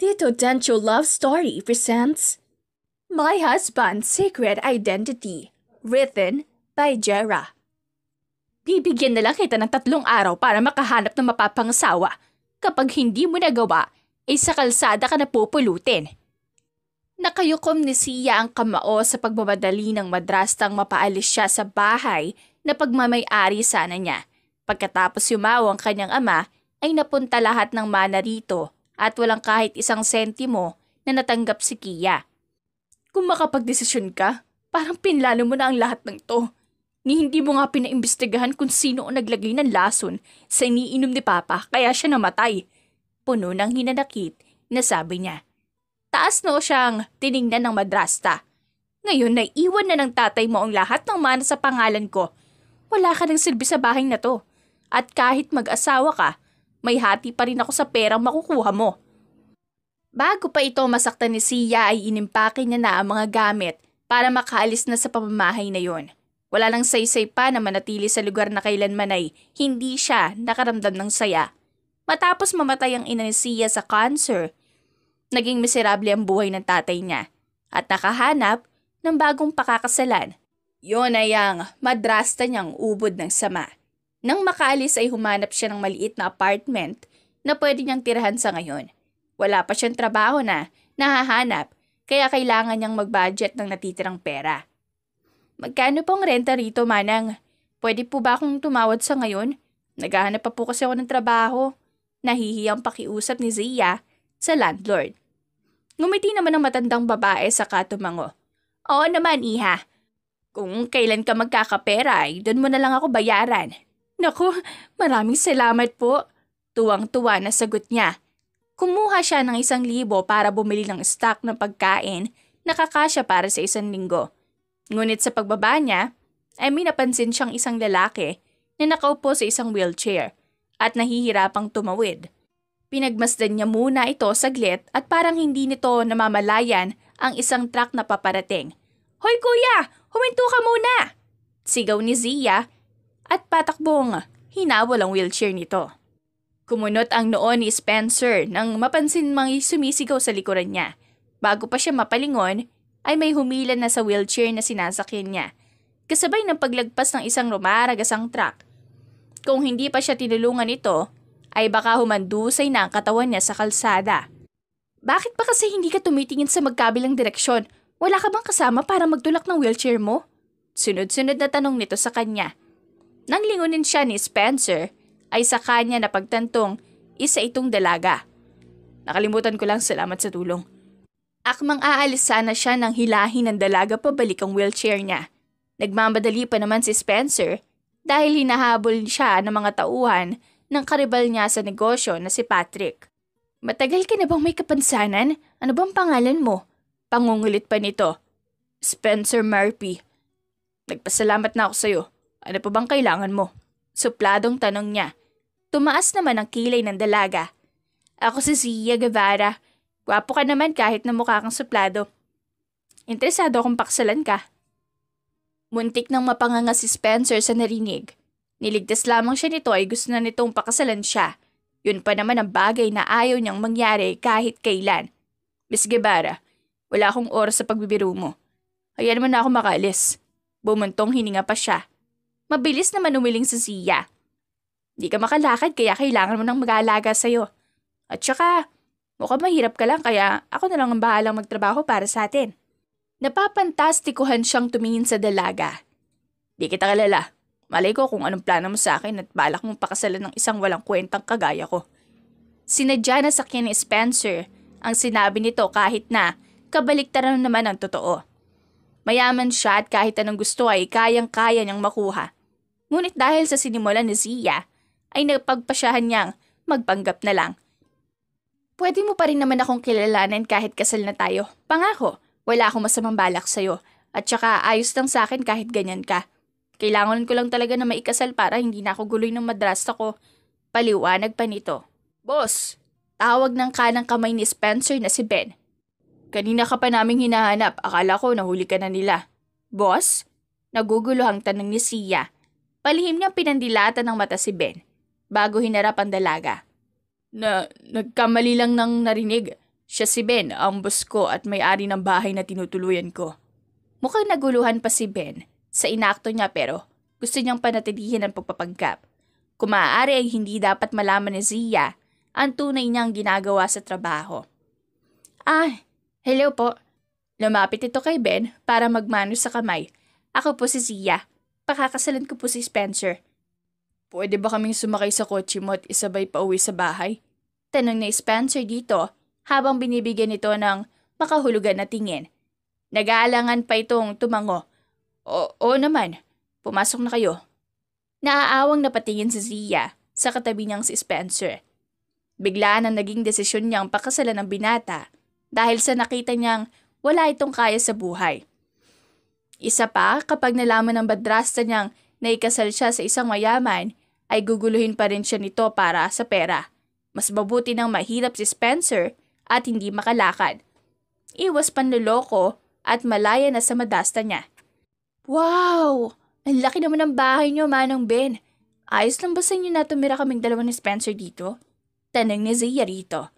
Tito Dencho Love Story presents My Husband's Secret Identity, written by Jera. Bibigyan na lang kita ng 3 araw para makahanap ng mapapangasawa. Kapag hindi mo nagawa, ay sa kalsada ka na pupulutin. Nakayukom ni Sia ang kamao sa pagmamadali ng madrastang mapaalis siya sa bahay na pagmamay-ari sana niya. Pagkatapos yumaw ang kanyang ama, ay napunta lahat ng mana rito at walang kahit isang sentimo na natanggap si Kia. Kung makapagdesisyon ka, parang pinlano mo na ang lahat ng to. Ni hindi mo nga pinaimbestigahan kung sino ang naglagay ng lason sa iniinom ni Papa kaya siya namatay. Puno ng hinanakit na sabi niya. Taas noo siyang tiningnan ng madrasta. Ngayon naiiwan na ng tatay mo ang lahat ng mana sa pangalan ko. Wala ka ng silbi sa bahay na to. At kahit mag-asawa ka, may hati pa rin ako sa perang makukuha mo. Bago pa ito masaktan ni Sia ay inimpake niya na ang mga gamit para makaalis na sa pamamahay na yon. Wala lang saysay pa na manatili sa lugar na kailanman ay hindi siya nakaramdam ng saya. Matapos mamatay ang ina ni Sia sa cancer, naging miserable ang buhay ng tatay niya at nakahanap ng bagong pakakasalan. Yon ay ang madrasta niyang ubod ng sama. Nang makaalis ay humanap siya ng maliit na apartment na pwede niyang tirahan sa ngayon. Wala pa siyang trabaho na nahahanap kaya kailangan niyang mag-budget ng natitirang pera. Magkano pong renta rito, Manang? Pwede po ba akong tumawad sa ngayon? Naghahanap pa po kasi ako ng trabaho. Nahihiyang pakiusap ni Zia sa landlord. Ngumiti naman ang matandang babae sa katumango. Oo naman, iha. Kung kailan ka magkakapera ay doon mo na lang ako bayaran. Naku, maraming salamat po. Tuwang-tuwa na sagot niya. Kumuha siya ng 1,000 para bumili ng stock ng pagkain na kakasya para sa 1 linggo. Ngunit sa pagbaba niya, ay may napansin siyang isang lalaki na nakaupo sa isang wheelchair at nahihirapang tumawid. Pinagmasdan niya muna ito saglit at parang hindi nito namamalayan ang isang truck na paparating. Hoy kuya, huminto ka muna! Sigaw ni Zia at patakbong hinawal ang wheelchair nito. Kumunot ang noo ni Spencer nang mapansin mga sumisigaw sa likuran niya. Bago pa siya mapalingon, ay may humila na sa wheelchair na sinasakyan niya, kasabay ng paglagpas ng isang rumaragasang truck. Kung hindi pa siya tinulungan ito, ay baka humandusay na ang katawan niya sa kalsada. Bakit pa kasi hindi ka tumitingin sa magkabilang direksyon? Wala ka bang kasama para magtulak ng wheelchair mo? Sunod-sunod na tanong nito sa kanya. Nang lingunin siya ni Spencer, ay sa kanya napagtantong isa itong dalaga. Nakalimutan ko lang, salamat sa tulong. Akmang aalis sana siya nang hilahin ng dalaga pabalik ang wheelchair niya. Nagmamadali pa naman si Spencer dahil hinahabol siya ng mga tauhan ng karibal niya sa negosyo na si Patrick. Matagal ka na bang may kapansanan? Ano bang pangalan mo? Pangungulit pa nito. Spencer Murphy. Nagpasalamat na ako sa'yo. Ano pa bang kailangan mo? Supladong tanong niya. Tumaas naman ang kilay ng dalaga. Ako si Zia Guevara. Gwapo ka naman kahit na mukha kang suplado. Interesado akong paksalan ka. Muntik nang mapanganga si Spencer sa narinig. Niligtas lamang siya nito ay gusto na nitong pakasalan siya. Yun pa naman ang bagay na ayaw niyang mangyari kahit kailan. Miss Guevara, wala akong oras sa pagbibiro mo. Hayaan mo na ako makaalis. Bumuntong hininga pa siya. Mabilis naman umiling si Zia. Di ka makalakad kaya kailangan mo nang mag-aalaga sa'yo. At saka, mukhang mahirap ka lang kaya ako na lang ang bahalang magtrabaho para sa atin. Napapantastikuhan siyang tumingin sa dalaga. Di kita kalala. Malay ko kung anong plano mo sa akin at balak mong pakasalan ng isang walang kwentang kagaya ko. Sinadya na sakyan ni Spencer ang sinabi nito kahit na kabaliktaran naman ang totoo. Mayaman siya at kahit anong gusto ay kayang-kaya niyang makuha. Ngunit dahil sa sinimulan ni Zia, ay napagpasyahan niyang magpanggap na lang. Pwede mo pa rin naman akong kilalanin kahit kasal na tayo. Pangako, wala akong masamang balak sa'yo. At saka ayos lang sa akin kahit ganyan ka. Kailangan ko lang talaga na maikasal para hindi na ako guloy ng madrasta ko. Paliwanag pa nito. Boss, tawag ng kanang kamay ni Spencer na si Ben. Kanina ka pa naming hinahanap, akala ko nahuli ka na nila. Boss? Naguguluhang tanong ni Sia. Palihim niyang pinandilatan ng mata si Ben, bago hinarap ang dalaga. Nagkamali lang ng narinig. Siya si Ben, ang boss ko at may-ari ng bahay na tinutuluyan ko. Mukhang naguluhan pa si Ben sa inakto niya pero gusto niyang panatilihin ang pagpapanggap. Kung maaari ay hindi dapat malaman ni Zia ang tunay niyang ginagawa sa trabaho. Hello po. Lumapit ito kay Ben para magmano sa kamay. Ako po si Zia. Pakakasalan ko po si Spencer. Pwede ba kaming sumakay sa kotse mo at isabay pa uwi sa bahay? Tanong ni Spencer dito habang binibigyan ito ng makahulugan na tingin. Nag-aalangan pa itong tumango. Oo naman. Pumasok na kayo. Naaawang napatingin si Zia sa katabi niyang si Spencer. Biglaan ang naging desisyon niyang pakasalan ng binata dahil sa nakita niyang wala itong kaya sa buhay. Isa pa, kapag nalaman ng madrasta niyang naikasal siya sa isang mayaman, ay guguluhin pa rin siya nito para sa pera. Mas mabuti nang mahirap si Spencer at hindi makalakad. Iwas panloloko at malaya na sa madrasta niya. Wow! Ang laki naman ng bahay niyo, Manong Ben. Ayos lang ba sa inyo na tumira kaming dalawa ni Spencer dito? Tanong ni Zia rito.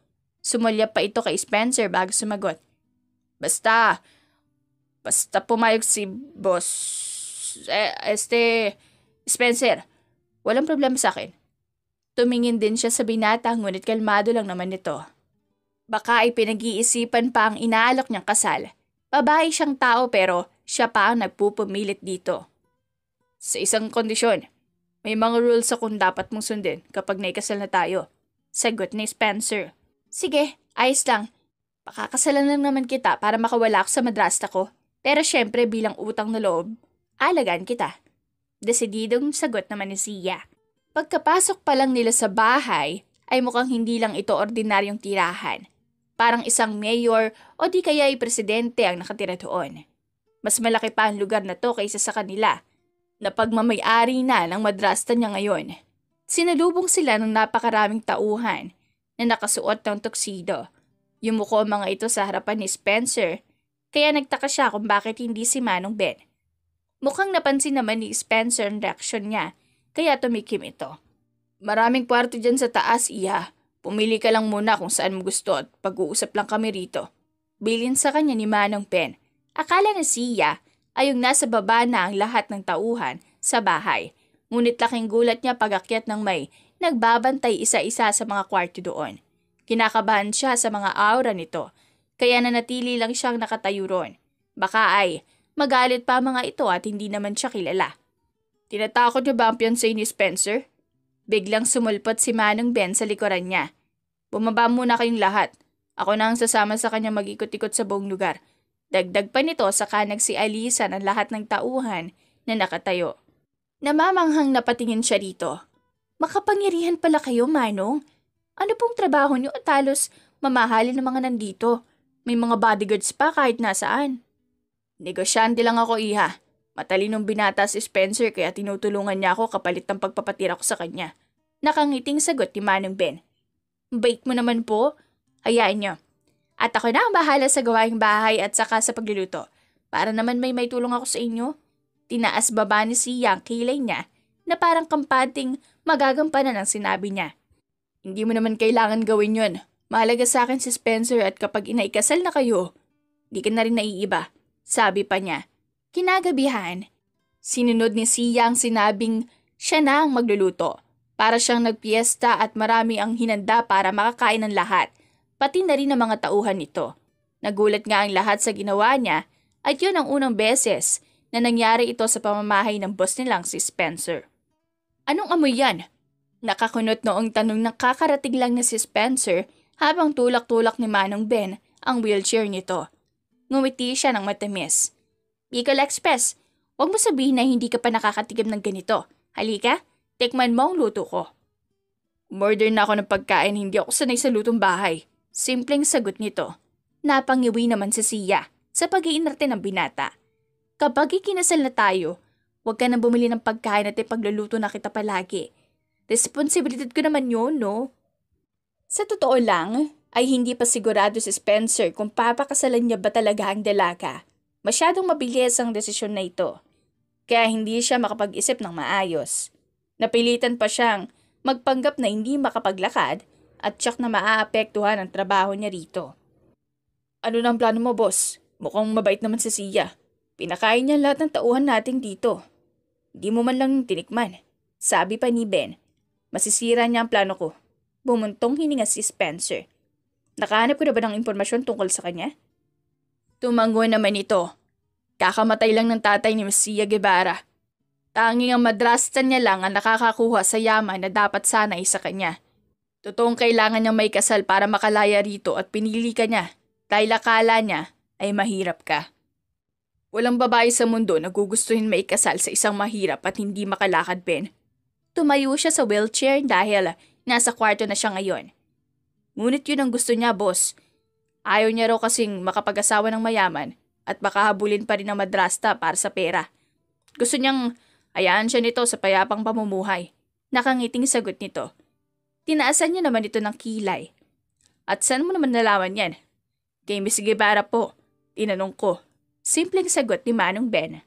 Sumulyap pa ito kay Spencer bago sumagot. Basta pumayag si boss. Spencer, walang problema sa akin. Tumingin din siya sa binata ngunit kalmado lang naman ito. Baka ay pinag-iisipan pa ang inaalok niyang kasal. Babae siyang tao pero siya pa ang nagpupumilit dito. Sa isang kondisyon, may mga rules akong dapat mong sundin kapag naikasal na tayo. Sagot ni Spencer. Sige, ayos lang. Pakakasalan lang naman kita para makawala ako sa madrasta ko. Pero syempre bilang utang na loob, alagaan kita. Desididong sagot naman ni Sia. Pagkapasok pa lang nila sa bahay, ay mukhang hindi lang ito ordinaryong tirahan. Parang isang mayor o di kaya ay presidente ang nakatira doon. Mas malaki pa ang lugar na to kaysa sa kanila, na pagmamay-ari na ng madrasta niya ngayon. Sinalubong sila ng napakaraming tauhan na nakasuot ng tuxedo. Yumuko ang mga ito sa harapan ni Spencer, kaya nagtaka siya kung bakit hindi si Manong Ben. Mukhang napansin naman ni Spencer ang reaksyon niya, kaya tumikim ito. Maraming kwarto dyan sa taas, Iha. Pumili ka lang muna kung saan mo gusto at pag-uusap lang kami rito. Bilin sa kanya ni Manong Ben. Akala na siya ay yung nasa baba na ang lahat ng tauhan sa bahay. Ngunit laking gulat niya pag-akyat ng may nagbabantay isa-isa sa mga kwarto doon. Kinakabahan siya sa mga aura nito, kaya nanatili lang siyang nakatayo roon. Baka ay magalit pa mga ito at hindi naman siya kilala. Tinatakot niyo ba ang fiancé ni Spencer? Biglang sumulpot si Manong Ben sa likuran niya. Bumaba muna kayong lahat. Ako na ang sasama sa kanya mag-ikot-ikot sa buong lugar. Dagdag pa nito saka nagsialisan ang lahat ng tauhan na nakatayo. Namamanghang napatingin siya rito. Makapangyarihan pala kayo, Manong. Ano pong trabaho niyo at halos mamahalin ng mga nandito? May mga bodyguards pa kahit nasaan. Negosyante lang ako, Iha. Matalinong binata si Spencer kaya tinutulungan niya ako kapalit ng pagpapatira ko sa kanya. Nakangiting sagot ni Manong Ben. Bait mo naman po. Hayaan niyo. At ako na ang bahala sa gawaing bahay at saka sa pagluluto. Para naman may tulong ako sa inyo. Tinaas baba ni Sia ang kilay niya na parang kampating magagampanan ang sinabi niya. Hindi mo naman kailangan gawin yun. Mahalaga sa akin si Spencer at kapag inaikasal na kayo, di ka na rin naiiba. Sabi pa niya. Kinagabihan, sinunod ni Sia ang sinabing siya na ang magluluto. Para siyang nagpiesta at marami ang hinanda para makakain ng lahat, pati na rin ang mga tauhan nito. Nagulat nga ang lahat sa ginawa niya at yun ang unang beses na nangyari ito sa pamamahay ng boss nilang si Spencer. Anong amoy yan? Nakakunot noong tanong ng kakarating lang na si Spencer habang tulak-tulak ni Manong Ben ang wheelchair nito. Ngumiti siya ng matamis. Bicol Express, huwag mo sabihin na hindi ka pa nakakatikim ng ganito. Halika, tikman mo ang luto ko. Umorder na ako ng pagkain, hindi ako sanay sa lutong bahay. Simpleng sagot nito. Napangiwi naman si Sia sa pag-iinarte ng binata. Kapag ikinasal na tayo, huwag ka nang bumili ng pagkain at ipagluluto na kita palagi. Responsibilidad ko naman yun, no? Sa totoo lang, ay hindi pa sigurado si Spencer kung papakasalan niya ba talaga ang dalaga. Masyadong mabilis ang desisyon na ito. Kaya hindi siya makapag-isip ng maayos. Napilitan pa siyang magpanggap na hindi makapaglakad at tiyak na maaapektuhan ang trabaho niya rito. Ano na ang plano mo, boss? Mukhang mabait naman si Sia. Pinakain niya lahat ng tauhan natin dito. Di mo man lang tinikman. Sabi pa ni Ben. Masisira niya ang plano ko. Bumuntong hininga si Spencer. Nakahanap ko na ba ng impormasyon tungkol sa kanya? Tumango naman ito. Kakamatay lang ng tatay ni Sia Guevara. Tanging ang madrasta niya lang ang nakakakuha sa yaman na dapat sanay sa kanya. Totoong kailangan niyang may kasal para makalaya rito at pinili ka niya dahil akala niya ay mahirap ka. Walang babae sa mundo na gugustuhin maikasal sa isang mahirap at hindi makalakad, Ben. Tumayo siya sa wheelchair dahil nasa kwarto na siya ngayon. Ngunit yun ang gusto niya, boss. Ayaw niya raw kasing makapag-asawa ng mayaman at baka habulin pa rin ang madrasta para sa pera. Gusto niyang hayaan siya nito sa payapang pamumuhay. Nakangiting sagot nito. Tinaasan niya naman ito ng kilay. At saan mo naman nalaman yan? Kay Miss Guevara po. Tinanong ko. Simpleng sagot ni Manong Ben.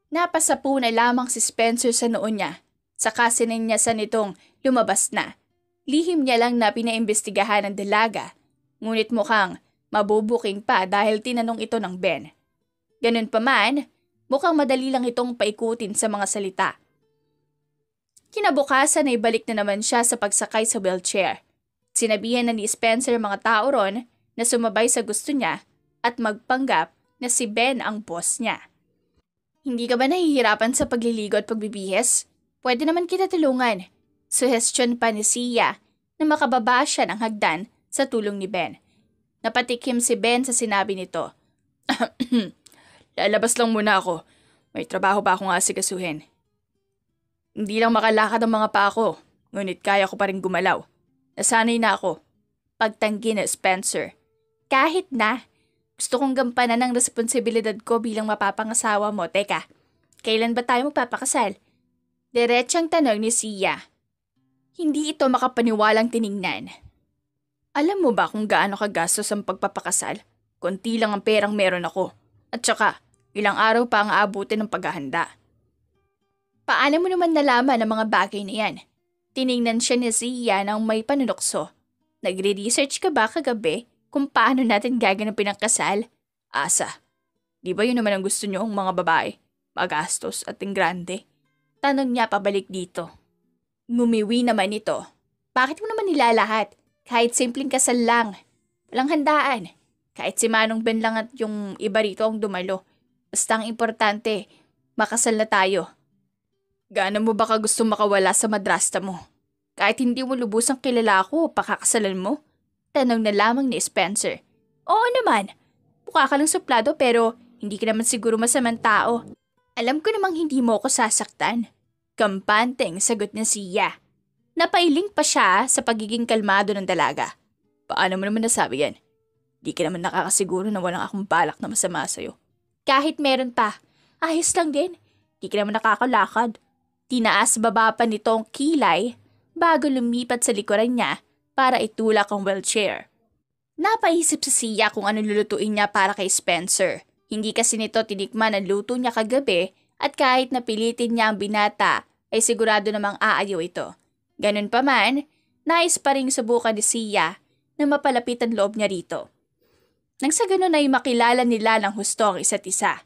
Napasapu na lamang si Spencer sa noon niya. Saka sininyasan nitong lumabas na. Lihim niya lang na pinaimbestigahan ng dalaga. Ngunit mukhang mabubuking pa dahil tinanong ito ng Ben. Ganun pa man, mukhang madali lang itong paikutin sa mga salita. Kinabukasan ay balik na naman siya sa pagsakay sa wheelchair. Sinabihan na ni Spencer mga tao ron na sumabay sa gusto niya at magpanggap na si Ben ang boss niya. Hindi ka ba nahihirapan sa pagliligo at pagbibihis? Pwede naman kita tulungan. Suhestyon pa ni Sia na makababa siya ng hagdan sa tulong ni Ben. Napatikim si Ben sa sinabi nito. Lalabas lang muna ako. May trabaho pa akong asikasuhin. Hindi lang makalakad ang mga paa ko, ngunit kaya ko pa rin gumalaw. Nasanay na ako. Pagtanggi ni Spencer. Kahit na, gusto kong gampanan ang responsibilidad ko bilang mapapangasawa mo. Teka, kailan ba tayo magpapakasal? Diretsang tanong ni Sia. Hindi ito makapaniwalang tiningnan. Alam mo ba kung gaano kagastos ang pagpapakasal? Konti lang ang perang meron ako. At saka, ilang araw pa ang aabutin ng paghahanda. Paano mo naman nalaman ang mga bagay na yan? Tiningnan siya ni Sia ng may panunokso. Nagre-research ka ba kagabi kung paano natin gaganapin ang kasal? Asa, di ba yun naman ang gusto niyo ang mga babae? Magastos at grande. Tanong niya pabalik dito. Ngumiwi naman ito. Bakit mo naman nilalahat? Kahit simpleng kasal lang. Walang handaan. Kahit si Manong Ben lang at yung iba rito ang dumalo. Basta ang importante, makasal na tayo. Gaano mo baka gusto makawala sa madrasta mo? Kahit hindi mo lubusang kilala ako, pakakasalan mo? Tanong na lamang ni Spencer. Oo naman. Mukha ka lang suplado pero hindi ka naman siguro masamang tao. Alam ko namang hindi mo ako sasaktan. Kampanteng sagot ni Sia. Napailing pa siya sa pagiging kalmado ng dalaga. Paano mo naman nasabi yan? Di ka naman nakakasiguro na walang akong balak na masama sa'yo. Kahit meron pa, ayos lang din. Di ka naman nakakalakad. Tinaas baba pa nito ang kilay bago lumipat sa likuran niya para itulak ang wheelchair. Napaisip si Sia kung anong lulutuin niya para kay Spencer. Hindi kasi nito tinikman ang luto niya kagabi at kahit napilitin niya ang binata ay sigurado namang aayaw ito. Ganun pa man, nais pa ring subukan ni Sia na mapalapit ang loob niya rito. Nang sa ganun ay makilala nila ng husto ang isa't isa.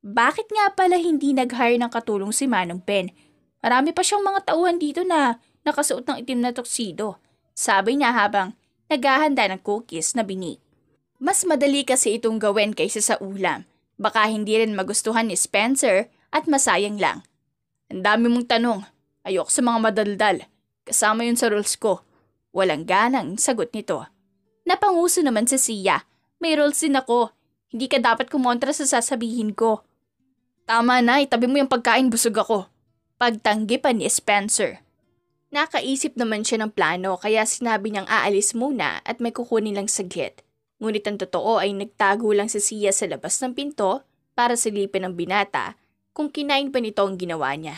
Bakit nga pala hindi nag-hire ng katulong si Manong Ben? Marami pa siyang mga tauhan dito na nakasuot ng itim na tuxedo. Sabi niya habang naghahanda ng cookies na binik. Mas madali kasi itong gawin kaysa sa ulam. Baka hindi rin magustuhan ni Spencer at masayang lang. Ang dami mong tanong. Ayoko sa mga madaldal. Kasama yun sa rules ko. Walang ganang sagot nito. Napanguso naman si Sia. May rules din ako. Hindi ka dapat kumontra sa sasabihin ko. Tama na, itabi mo yung pagkain, busog ako. Pagtanggi pa ni Spencer. Nakaisip naman siya ng plano kaya sinabi niyang aalis muna at may kukunin lang saglit. Ngunit ang totoo ay nagtago lang si Sia sa labas ng pinto para silipin ng binata kung kinain ba nito ang ginawa niya.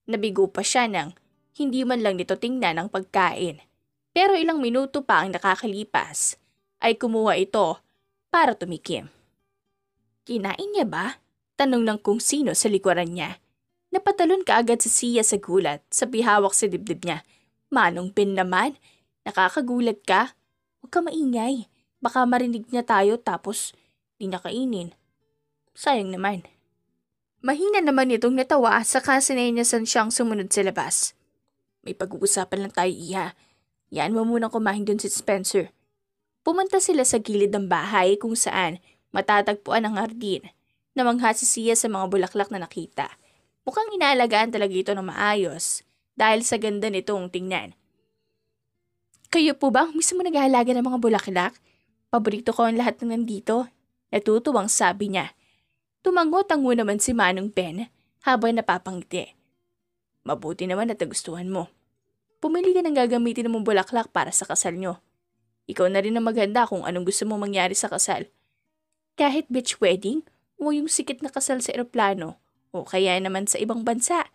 Nabigo pa siya nang hindi man lang nito tingnan ang pagkain. Pero ilang minuto pa ang nakakalipas ay kumuha ito para tumikim. Kinain niya ba? Tanong ng kung sino sa likuran niya. Napatalon kaagad si Sia sa gulat sa pihawak sa dibdib niya. Manong Ben naman, nakakagulat ka? Huwag ka maingay. Baka marinig niya tayo tapos di nakainin. Sayang naman. Mahina naman itong natawa saka sinenyasan siyang sumunod sa labas. May pag-uusapan lang tayo, Iha. Yan mo munang kumain dun si Spencer. Pumunta sila sa gilid ng bahay kung saan matatagpuan ang hardin. Namangha si Sia sa mga bulaklak na nakita. Mukhang inaalagaan talaga ito ng maayos dahil sa ganda nitong tingnan. Kayo po ba mismo nag-aalaga ng mga bulaklak? Paborito ko ang lahat ng nandito. Natutuwang sabi niya. Tumango-tango naman si Manong Ben habang napapangiti. Mabuti naman at nagustuhan mo. Pumili ka ng gagamitin mong bulaklak para sa kasal nyo. Ikaw na rin ang maghanda kung anong gusto mo mangyari sa kasal. Kahit beach wedding o yung sikit na kasal sa eroplano o kaya naman sa ibang bansa.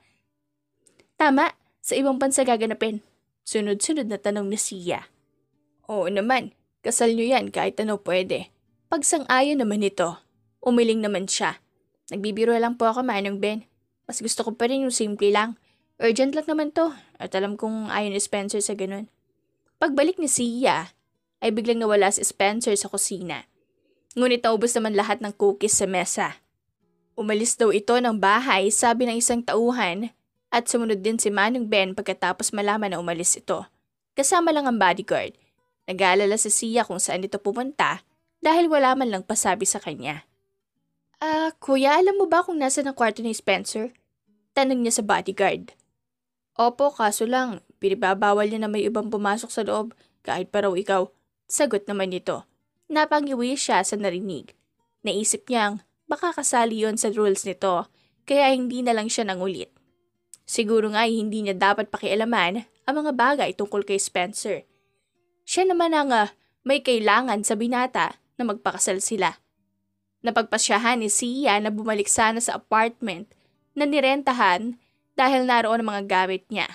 Tama, sa ibang bansa gaganapin. Sunod-sunod na tanong ni Sia. Oo naman, kasal nyo yan kahit ano pwede. Pagsang-ayon naman ito, umiling naman siya. Nagbibiro lang po ako, Manong Ben. Mas gusto ko pa rin yung simple lang. Urgent lang naman to at alam kong ayaw ni Spencer sa ganun. Pagbalik ni Sia, ay biglang nawala si Spencer sa kusina. Ngunit naubos naman lahat ng cookies sa mesa. Umalis daw ito ng bahay, sabi ng isang tauhan, at sumunod din si Manong Ben pagkatapos malaman na umalis ito. Kasama lang ang bodyguard. Nag-aalala si Sia kung saan ito pumunta dahil wala man lang pasabi sa kanya. Kuya, alam mo ba kung nasa ng kwarto ni Spencer? Tanong niya sa bodyguard. Opo, kaso lang, pinibabawal niya na may ibang pumasok sa loob kahit pa raw ikaw. Sagot naman nito. Napangiwi siya sa narinig. Naisip niyang baka kasali yon sa rules nito kaya hindi na lang siya nangulit. Siguro nga ay hindi niya dapat pakialaman ang mga bagay tungkol kay Spencer. Siya naman ang may kailangan sa binata na magpakasal sila. Napagpasyahan ni Sia na bumalik sana sa apartment na nirentahan dahil naroon ang mga gamit niya.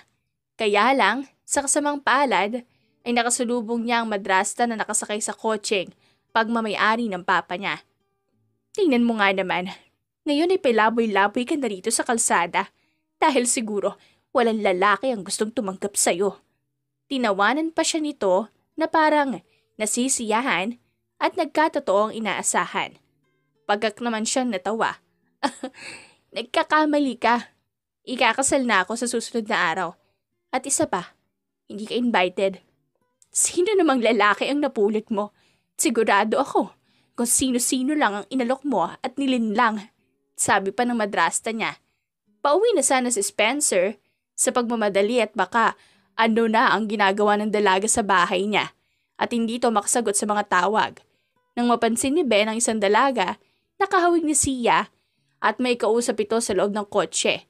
Kaya lang, sa kasamang palad, ay nakasulubong niya ang madrasta na nakasakay sa kotseng pagmamayari ng papa niya. Tingnan mo nga naman, ngayon ay palaboy-laboy ka na rito sa kalsada dahil siguro walang lalaki ang gustong tumanggap sa'yo. Tinawanan pa siya nito na parang nasisiyahan at nagkatotoo ang inaasahan. Pagkak naman siyang natawa. Nagkakamali ka. Ikakasal na ako sa susunod na araw. At isa pa, hindi ka invited. Sino namang lalaki ang napulot mo? Sigurado ako kung sino-sino lang ang inalok mo at nilinlang. Sabi pa ng madrasta niya. Pauwi na sana si Spencer sa pagmamadali at baka ano na ang ginagawa ng dalaga sa bahay niya at hindi to makasagot sa mga tawag. Nang mapansin ni Ben ang isang dalaga, nakahawig ni Sia at may kausap ito sa loob ng kotse.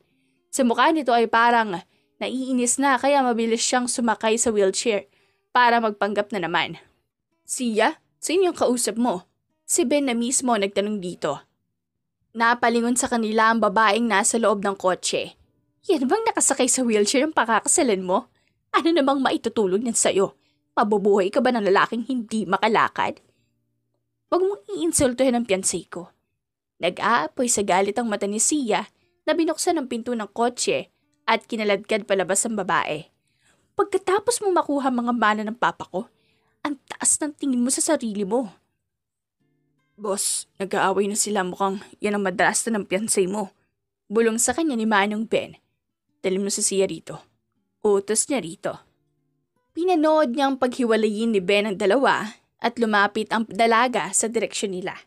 Sa mukha nito ay parang naiinis na kaya mabilis siyang sumakay sa wheelchair para magpanggap na naman. Sia, sino yung kausap mo? Si Ben na mismo nagtanong dito. Napalingon sa kanila ang babaeng nasa loob ng kotse. Yan bang nakasakay sa wheelchair ang pakakasalan mo? Ano namang maitutulog niyan sa'yo? Mabubuhay ka ba ng lalaking hindi makalakad? Huwag mong iinsultuhin ang piyansay ko. Nag-aapoy sa galit ang mata ni Sia na binuksan ang pinto ng kotse at kinaladkad palabas ang babae. Pagkatapos mo makuha mga mana ng papa ko, ang taas ng tingin mo sa sarili mo. Boss, nag-aaway na sila, mukhang yan ang madrasta ng piyansay mo. Bulong sa kanya ni Manong Ben. Dalhin mo si Sia rito. Utos niya rito. Pinanood niya ang paghiwalayin ni Ben ang dalawa at lumapit ang dalaga sa direksyon nila.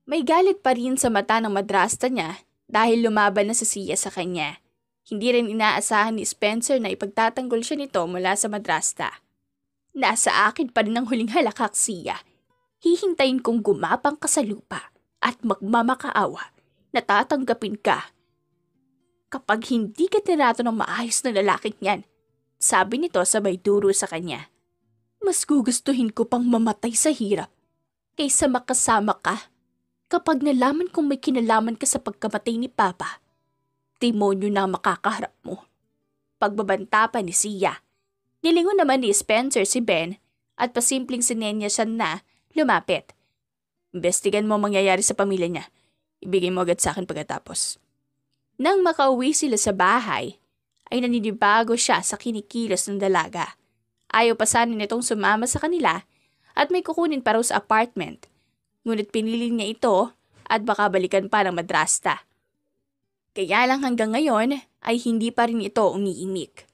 May galit pa rin sa mata ng madrasta niya dahil lumaban na si Sia sa kanya. Hindi rin inaasahan ni Spencer na ipagtatanggol siya nito mula sa madrasta. Nasa akin pa rin ang huling halakak, Sia. Hihintayin kong gumapang ka sa lupa at magmamakaawa na tatanggapin ka. Kapag hindi ka tinato ng maayos na lalaking yan, Sabi nito sabay duro sa kanya. Mas gugustuhin ko pang mamatay sa hirap kaysa makasama ka. Kapag nalaman kong may kinalaman ka sa pagkamatay ni Papa, demonyo na makakaharap mo. Pagbabanta pa ni Sia. Nilingon naman ni Spencer si Ben at pasimpleng sinenya siya na lumapit. Investigan mo ang mangyayari sa pamilya niya. Ibigay mo agad sa akin pagkatapos. Nang makauwi sila sa bahay, ay naninibago siya sa kinikilos ng dalaga. Ayaw pa sana nitong sumama sa kanila at may kukunin pa raw sa apartment. Ngunit pinili niya ito at baka balikan pa ng madrasta. Kaya lang hanggang ngayon ay hindi pa rin ito umiimik.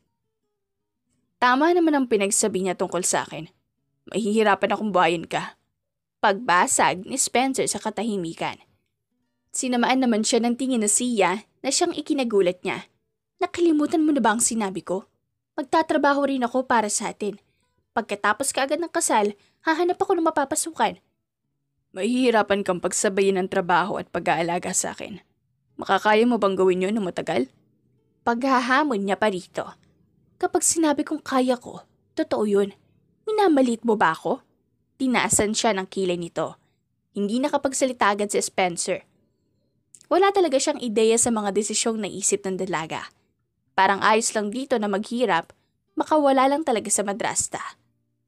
Tama naman ang pinagsabi niya tungkol sa akin. Mahihirapan akong buhayin ka. Pagbasag ni Spencer sa katahimikan. Sinamaan naman siya ng tingin na Sia na siyang ikinagulat niya. Nakalimutan mo na ba ang sinabi ko? Magtatrabaho rin ako para sa atin. Pagkatapos kaagad ng kasal, hahanap ako ng mapapasukan. Mahihirapan kang pagsabayin ng trabaho at pag-aalaga sa akin. Makakaya mo bang gawin yun ng matagal? Paghahamon niya pa rito. Kapag sinabi kong kaya ko, totoo yun. Minamalit mo ba ako? Tinaasan siya ng kilay nito. Hindi nakapagsalita agad si Spencer. Wala talaga siyang ideya sa mga desisyong naisip ng dalaga. Parang ayos lang dito na maghirap, makawala lang talaga sa madrasta.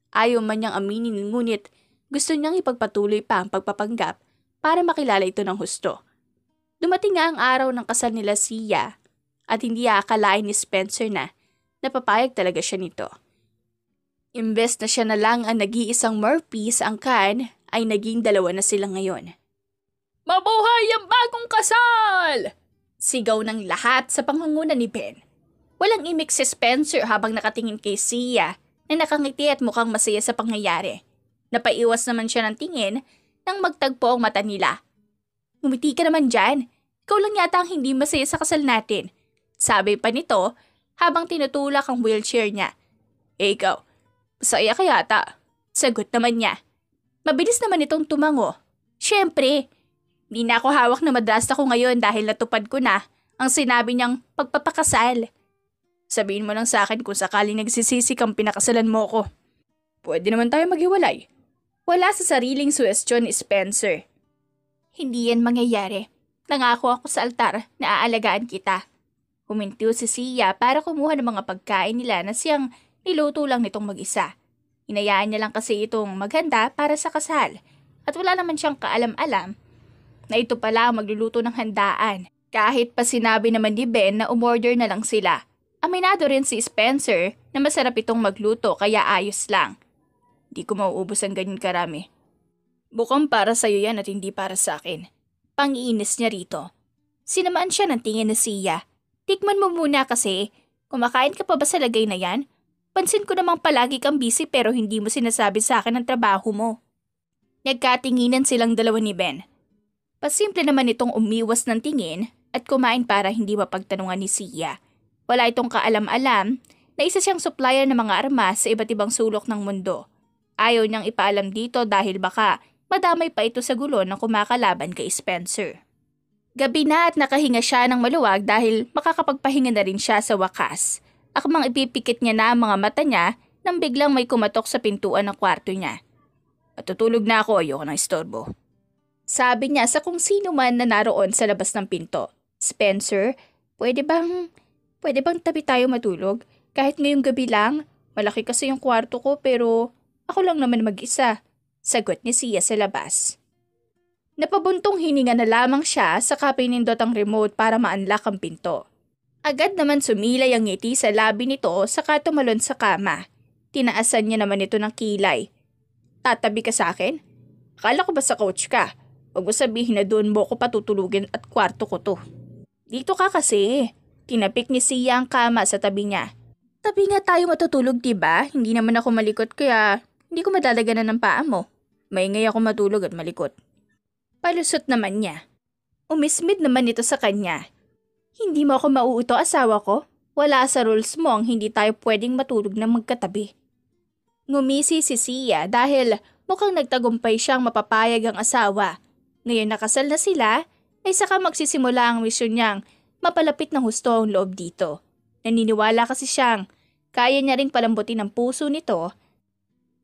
Ayaw man niyang aminin ngunit gusto niyang ipagpatuloy pa ang pagpapanggap para makilala ito ng husto. Dumating nga ang araw ng kasal nila Sia at hindi aakalain ni Spencer na napapayag talaga siya nito. Imbes na siya na lang ang nag-iisang Murphy sa angkan ay naging dalawa na sila ngayon. Mabuhay ang bagong kasal! Sigaw ng lahat sa pangunguna ni Ben. Walang imik si Spencer habang nakatingin kay Sia na nakangiti at mukhang masaya sa pangyayari. Napaiwas naman siya ng tingin nang magtagpo ang mata nila. Ngumiti ka naman dyan. Ikaw lang yata ang hindi masaya sa kasal natin. Sabi pa nito habang tinutulak ang wheelchair niya. Ikaw, masaya ka yata. Sagot naman niya. Mabilis naman itong tumango. Siyempre, di na ako hawak na madrasta ko ngayon dahil natupad ko na ang sinabi niyang pagpapakasal. Sabihin mo lang sa akin kung sakaling nagsisisi kang pinakasalan mo ko. Pwede naman tayo maghiwalay. Wala sa sariling suwestyon ni Spencer. Hindi yan mangyayari. Nangako ako sa altar na aalagaan kita. Huminto si Sia para kumuha ng mga pagkain nila na siyang niluto lang nitong mag-isa. Hinayaan niya lang kasi itong maghanda para sa kasal at wala naman siyang kaalam-alam na ito pala ang magluluto ng handaan. Kahit pa sinabi naman ni Ben na umorder na lang sila. Aminado rin si Spencer na masarap itong magluto kaya ayos lang. Di ko mauubos ang ganyan karami. Bukang para sa'yo yan at hindi para sa akin. Pang-iinis niya rito. Sinamaan siya ng tingin na Sia. Tikman mo muna kasi. Kumakain ka pa ba sa lagay na yan? Pansin ko namang palagi kang busy pero hindi mo sinasabi sa akin ang trabaho mo. Nagkatinginan silang dalawa ni Ben. Pasimple naman itong umiwas ng tingin at kumain para hindi mapagtanungan ni Sia. Wala itong kaalam-alam na isa siyang supplier ng mga armas sa iba't ibang sulok ng mundo. Ayaw niyang ipaalam dito dahil baka madamay pa ito sa gulo ng kumakalaban kay Spencer. Gabi na at nakahinga siya ng maluwag dahil makakapagpahinga na rin siya sa wakas. Akmang ipipikit niya na ang mga mata niya nang biglang may kumatok sa pintuan ng kwarto niya. Matutulog na ako, ayoko ng istorbo. Sabi niya sa kung sino man na naroon sa labas ng pinto. Spencer, pwede bang tabi tayo matulog? Kahit ngayong gabi lang, malaki kasi yung kwarto ko pero ako lang naman mag-isa. Sagot ni Sia sa labas. Napabuntong hininga na lamang siya sa pinindot ang remote para ma-unlock ang pinto. Agad naman sumilay ang ngiti sa labi nito saka tumalon sa kama. Tinaasan niya naman ito ng kilay. Tatabi ka sa akin? Akala ko ba sa couch ka? Huwag mo sabihin na doon mo ko patutulugin at kwarto ko to. Dito ka kasi. Tinapik ni Sia ang kama sa tabi niya. Tabi nga tayo matutulog diba? Hindi naman ako malikot kaya hindi ko madadaganan ng paa mo. Maingay ako matulog at malikot. Palusot naman niya. Umismid naman ito sa kanya. Hindi mo ako mauuto asawa ko? Wala sa rules mo ang hindi tayo pwedeng matulog na magkatabi. Ngumisi si Sia dahil mukhang nagtagumpay siyang mapapayag ang asawa. Ngayon nakasal na sila, ay saka magsisimula ang misyon niyang mapalapit ng husto ang loob dito. Naniniwala kasi siyang kaya niya ring palambutin ang puso nito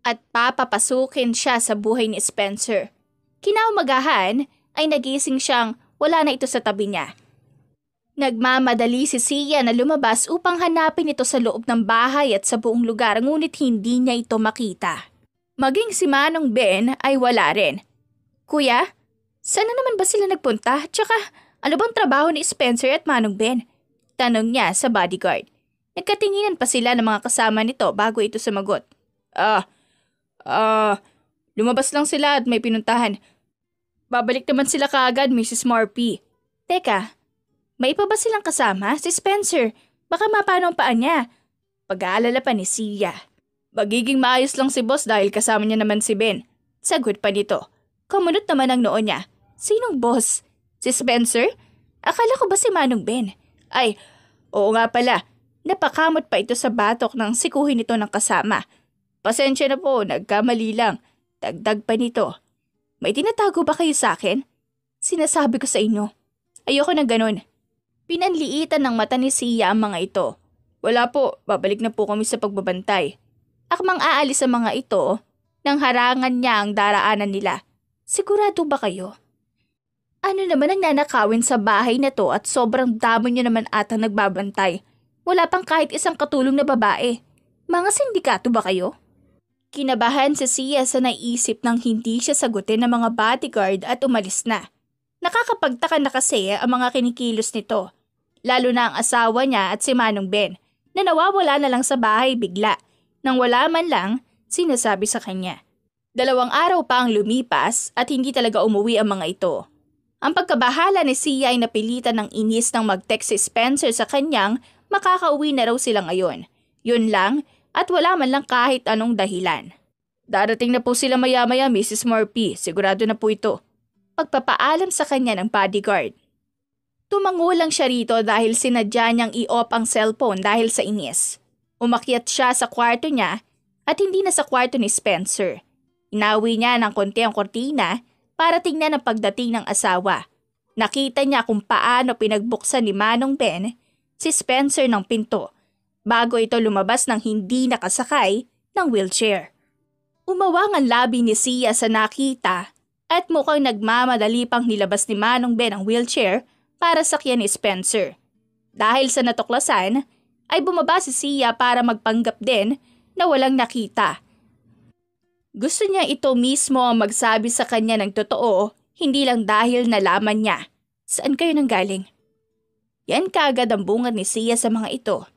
at papapasukin siya sa buhay ni Spencer. Kinaumagahan ay nagising siyang wala na ito sa tabi niya. Nagmamadali si Sia na lumabas upang hanapin ito sa loob ng bahay at sa buong lugar, ngunit hindi niya ito makita. Maging si Manong Ben ay wala rin. Kuya, saan na naman ba sila nagpunta? Tsaka ano bang trabaho ni Spencer at Manong Ben? Tanong niya sa bodyguard. Nagkatinginan pa sila ng mga kasama nito bago ito sumagot. Lumabas lang sila at may pinuntahan. Babalik naman sila kaagad, Mrs. Morphy. Teka, may iba ba silang kasama? Si Spencer, baka mapano ang paa niya. Pag-aalala pa ni Sia. Magiging maayos lang si boss dahil kasama niya naman si Ben. Sagot pa nito. Kumunot naman ang noo niya. Sinong boss? Si Spencer? Akala ko ba si Manong Ben? Ay, oo nga pala. Napakamot pa ito sa batok nang sikuhin ito ng kasama. Pasensya na po, nagkamali lang. Dagdag pa nito. May tinatago ba kayo sa akin? Sinasabi ko sa inyo. Ayoko na ganun. Pinanliitan ng mata ni Sia ang mga ito. Wala po, babalik na po kami sa pagbabantay. Akmang aalis ang mga ito nang harangan niya ang daraanan nila. Sigurado ba kayo? Ano naman ang nanakawin sa bahay na to at sobrang damo niyo naman ata nagbabantay. Wala pang kahit isang katulong na babae. Mga sindikato ba kayo? Kinabahan si Sia sa naisip nang hindi siya sagutin ng mga bodyguard at umalis na. Nakakapagtaka na kasi ang mga kinikilos nito. Lalo na ang asawa niya at si Manong Ben na nawawala na lang sa bahay bigla nang wala man lang sinasabi sa kanya. 2 araw pa ang lumipas at hindi talaga umuwi ang mga ito. Ang pagkabahala ni Sia ay napilitan ng inis nang mag-text si Spencer sa kanyang makakauwi na raw sila ngayon. Yun lang at wala man lang kahit anong dahilan. Darating na po sila maya-maya, Mrs. Morphy. Sigurado na po ito. Pagpapaalam sa kanya ng bodyguard. Tumango lang siya rito dahil sinadya niyang i-off ang cellphone dahil sa inis. Umakyat siya sa kwarto niya at hindi na sa kwarto ni Spencer. Inawi niya ng konti ang kortina para tingnan ang pagdating ng asawa. Nakita niya kung paano pinagbuksan ni Manong Ben si Spencer ng pinto bago ito lumabas ng hindi nakasakay ng wheelchair. Umawang ang labi ni Sia sa nakita at mukhang nagmamadali pang nilabas ni Manong Ben ang wheelchair para sakyan ni Spencer. Dahil sa natuklasan, ay bumaba si Sia para magpanggap din na walang nakita. Gusto niya ito mismo ang magsabi sa kanya ng totoo, hindi lang dahil nalaman niya. Saan kayo nanggaling? Yan kaagad ang bungad ni Sia sa mga ito.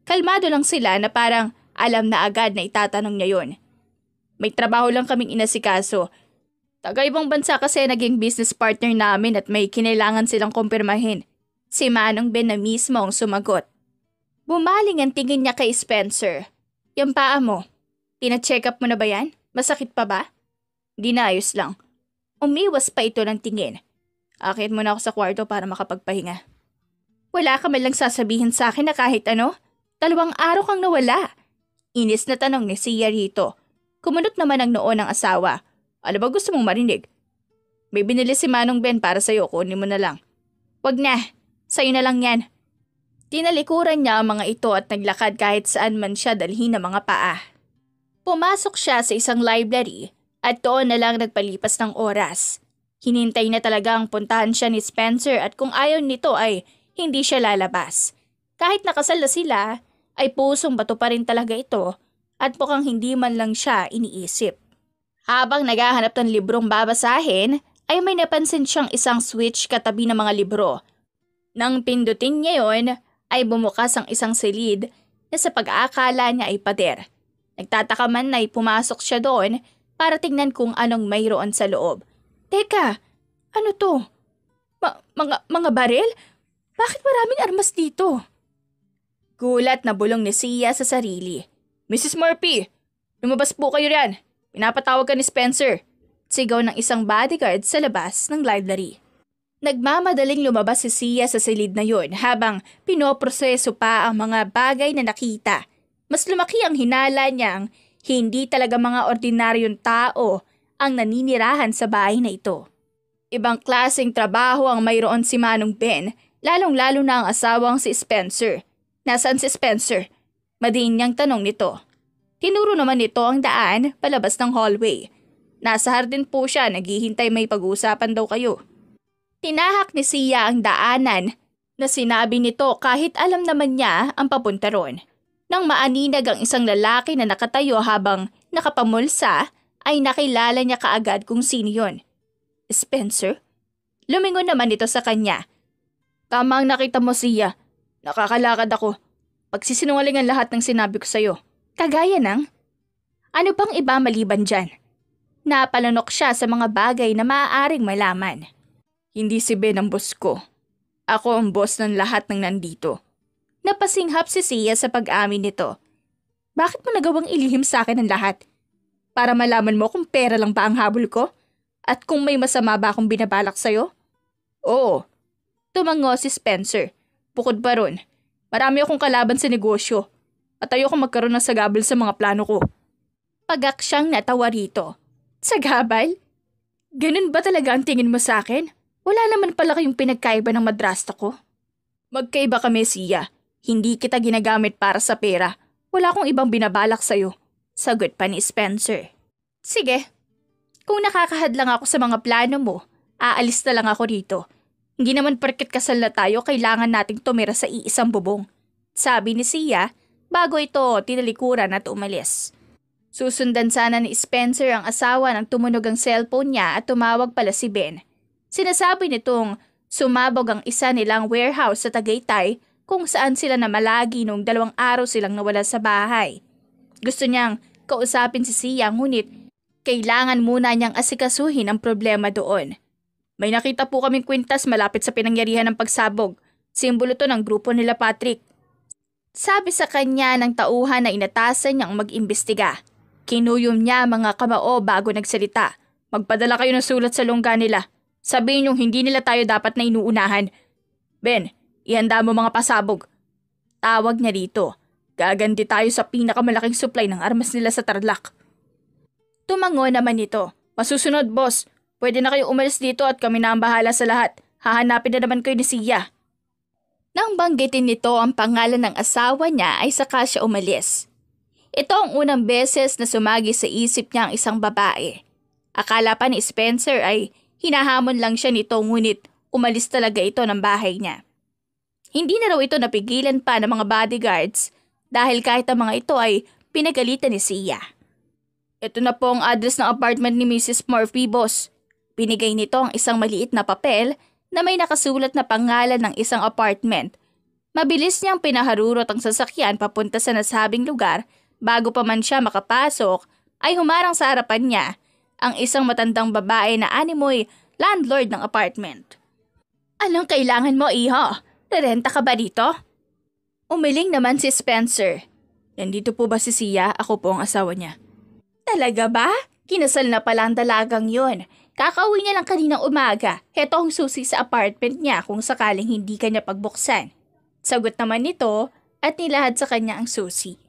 Kalmado lang sila na parang alam na agad na itatanong niya yon. May trabaho lang kaming inasikaso. Taga-ibang bansa kasi naging business partner namin at may kinailangan silang kumpirmahin. Si Manong Ben na mismo ang sumagot. Bumaling ang tingin niya kay Spencer. Yung paa mo, pina-check up mo na ba yan? Masakit pa ba? Di na, ayos lang. Umiwas pa ito ng tingin. Akit muna ako sa kwarto para makapagpahinga. Wala ka man lang sasabihin sa akin na kahit ano? 2 araw kang nawala. Inis na tanong ni Sia rito. Kumunot naman ang noo ng asawa. Ano ba gusto mong marinig? May binili si Manong Ben para sa'yo, kunin mo na lang. Wag na, sa'yo na lang yan. Tinalikuran niya ang mga ito at naglakad kahit saan man siya dalhin ng mga paa. Pumasok siya sa isang library at doon na lang nagpalipas ng oras. Hinintay na talaga ang puntahan siya ni Spencer at kung ayaw nito ay hindi siya lalabas. Kahit nakasal na sila, ay pusong bato pa rin talaga ito at mukhang hindi man lang siya iniisip. Habang naghahanap ng librong babasahin, ay may napansin siyang isang switch katabi ng mga libro. Nang pindutin niya yon, ay bumukas ang isang silid na sa pag-aakala niya ay pader. Nagtataka man na pumasok siya doon para tingnan kung anong mayroon sa loob. Teka, ano to? Mga baril? Bakit maraming armas dito? Gulat na bulong ni Sia sa sarili. Mrs. Murphy, lumabas po kayo riyan. Pinapatawag ka ni Spencer. Sigaw ng isang bodyguard sa labas ng library. Nagmamadaling lumabas si Sia sa silid na yun habang pinoproseso pa ang mga bagay na nakita. Mas lumaki ang hinala niyang hindi talaga mga ordinaryong tao ang naninirahan sa bahay na ito. Ibang klaseng trabaho ang mayroon si Manong Ben, lalong-lalo na ang asawang si Spencer. Nasaan si Spencer? Madiin niyang tanong nito. Tinuro naman nito ang daan palabas ng hallway. Nasa hardin po siya, naghihintay may pag-uusapan daw kayo. Tinahak ni Sia ang daanan na sinabi nito kahit alam naman niya ang papunta ron. Nang maaninag ang isang lalaki na nakatayo habang nakapamulsa, ay nakilala niya kaagad kung sino yon. Spencer? Lumingon naman ito sa kanya. Tama ang nakita mo, Sia. Nakakalakad ako. Pagsisinungaling ang lahat ng sinabi ko sa'yo. Kagaya ng? Ano pang iba maliban dyan? Napalanok siya sa mga bagay na maaaring malaman. Hindi si Ben ang boss ko. Ako ang boss ng lahat ng nandito. Napasinghap si Sia sa pag-amin nito. Bakit mo nagawang ilihim sa akin ang lahat? Para malaman mo kung pera lang ba ang habol ko? At kung may masama ba akong binabalak sa'yo? Oo. Tumango si Spencer. Bukod pa ron, marami akong kalaban sa negosyo. At ayoko magkaroon ng sagabal sa mga plano ko. Pagak siyang natawa rito. Sagabal? Ganun ba talaga ang tingin mo sa akin? Wala naman pala kayong pinagkaiba ng madrasta ko. Magkaiba kami, Sia. Hindi kita ginagamit para sa pera. Wala akong ibang binabalak sa'yo. Sagot pa ni Spencer. Sige. Kung nakakahadlang ako sa mga plano mo, aalis na lang ako rito. Hindi naman porket kasal na tayo, kailangan nating tumira sa iisang bubong. Sabi ni Sia bago ito tinalikuran at umalis. Susundan sana ni Spencer ang asawa nang tumunog ang cellphone niya at tumawag pala si Ben. Sinasabi nitong sumabog ang isa nilang warehouse sa Tagaytay kung saan sila namalagi nung 2 araw silang nawala sa bahay. Gusto niyang kausapin si Sia ngunit kailangan muna niyang asikasuhin ang problema doon. May nakita po kaming kwintas malapit sa pinangyarihan ng pagsabog. Simbolo to ng grupo nila Patrick. Sabi sa kanya ng tauhan na inatasan niyang mag-imbestiga. Kinuyom niya mga kamao bago nagsalita. Magpadala kayo ng sulat sa lungga nila. Sabihin niyong hindi nila tayo dapat na inuunahan. Ben, ihanda mo mga pasabog. Tawag niya rito. Gaganti tayo sa pinakamalaking supply ng armas nila sa Tarlac. Tumango naman ito. Masusunod, boss. Pwede na kayo umalis dito at kami na ang bahala sa lahat. Hahanapin na naman kayo ni Sia. Nang banggitin nito ang pangalan ng asawa niya ay saka siya umalis. Ito ang unang beses na sumagi sa isip niya ang isang babae. Akala pa ni Spencer ay hinahamon lang siya nito ngunit umalis talaga ito ng bahay niya. Hindi na raw ito napigilan pa ng mga bodyguards dahil kahit ang mga ito ay pinagalitan ni Sia. Ito na po ang address ng apartment ni Mrs. Murphy, boss. Binigay nito ang isang maliit na papel na may nakasulat na pangalan ng isang apartment. Mabilis niyang pinaharurot ang sasakyan papunta sa nasabing lugar. Bago pa man siya makapasok, ay humarang sa harapan niya ang isang matandang babae na animoy landlord ng apartment. Anong kailangan mo, iho? Rerenta ka ba dito? Umiling naman si Spencer. Nandito po ba si Sia? Ako po ang asawa niya. Talaga ba? Kinasal na pala ang dalagang yun. Kakauwi niya lang kaninang umaga. Heto ang susi sa apartment niya kung sakaling hindi kanya pagbuksan. Sagot naman nito at nilahad sa kanya ang susi.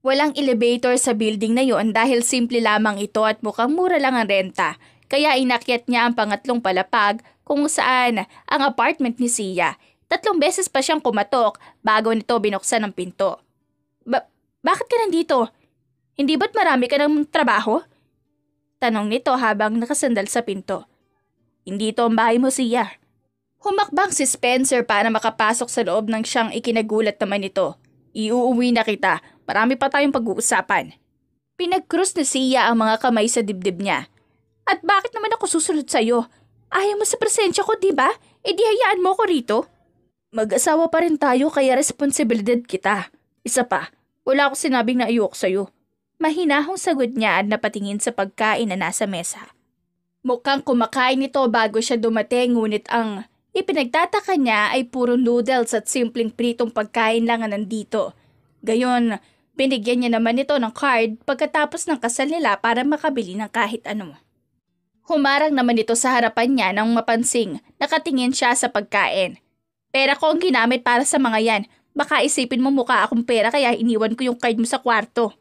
Walang elevator sa building na yon dahil simple lamang ito at mukhang mura lang ang renta. Kaya inakyat niya ang pangatlong palapag kung saan ang apartment ni Sia. 3 beses pa siyang kumatok bago nito binuksan ang pinto. Bakit ka nandito? Hindi ba't marami ka ng trabaho? Tanong nito habang nakasandal sa pinto. Hindi ito ang bahay mo, Sia. Humakbang si Spencer para makapasok sa loob ng siyang ikinagulat naman ito. Iuuwi na kita. Marami pa tayong pag-uusapan. Pinag-cross ni Sia ang mga kamay sa dibdib niya. At bakit naman ako susunod sa'yo? Ayaw mo sa presensya ko, di ba? E di hayaan mo ko rito. Mag-asawa pa rin tayo kaya responsibilidad kita. Isa pa, wala akong sinabing na ayoko sa'yo. Mahinahong sagot niya at napatingin sa pagkain na nasa mesa. Mukhang kumakain ito bago siya dumating ngunit ang ipinagtataka niya ay puro noodles at simpleng pritong pagkain lang ang nandito. Gayon, binigyan niya naman ito ng card pagkatapos ng kasal nila para makabili ng kahit ano. Humarang naman ito sa harapan niya nang mapansing nakatingin siya sa pagkain. Pera ko ang ginamit para sa mga yan. Baka isipin mo mukha akong pera kaya iniwan ko yung card mo sa kwarto.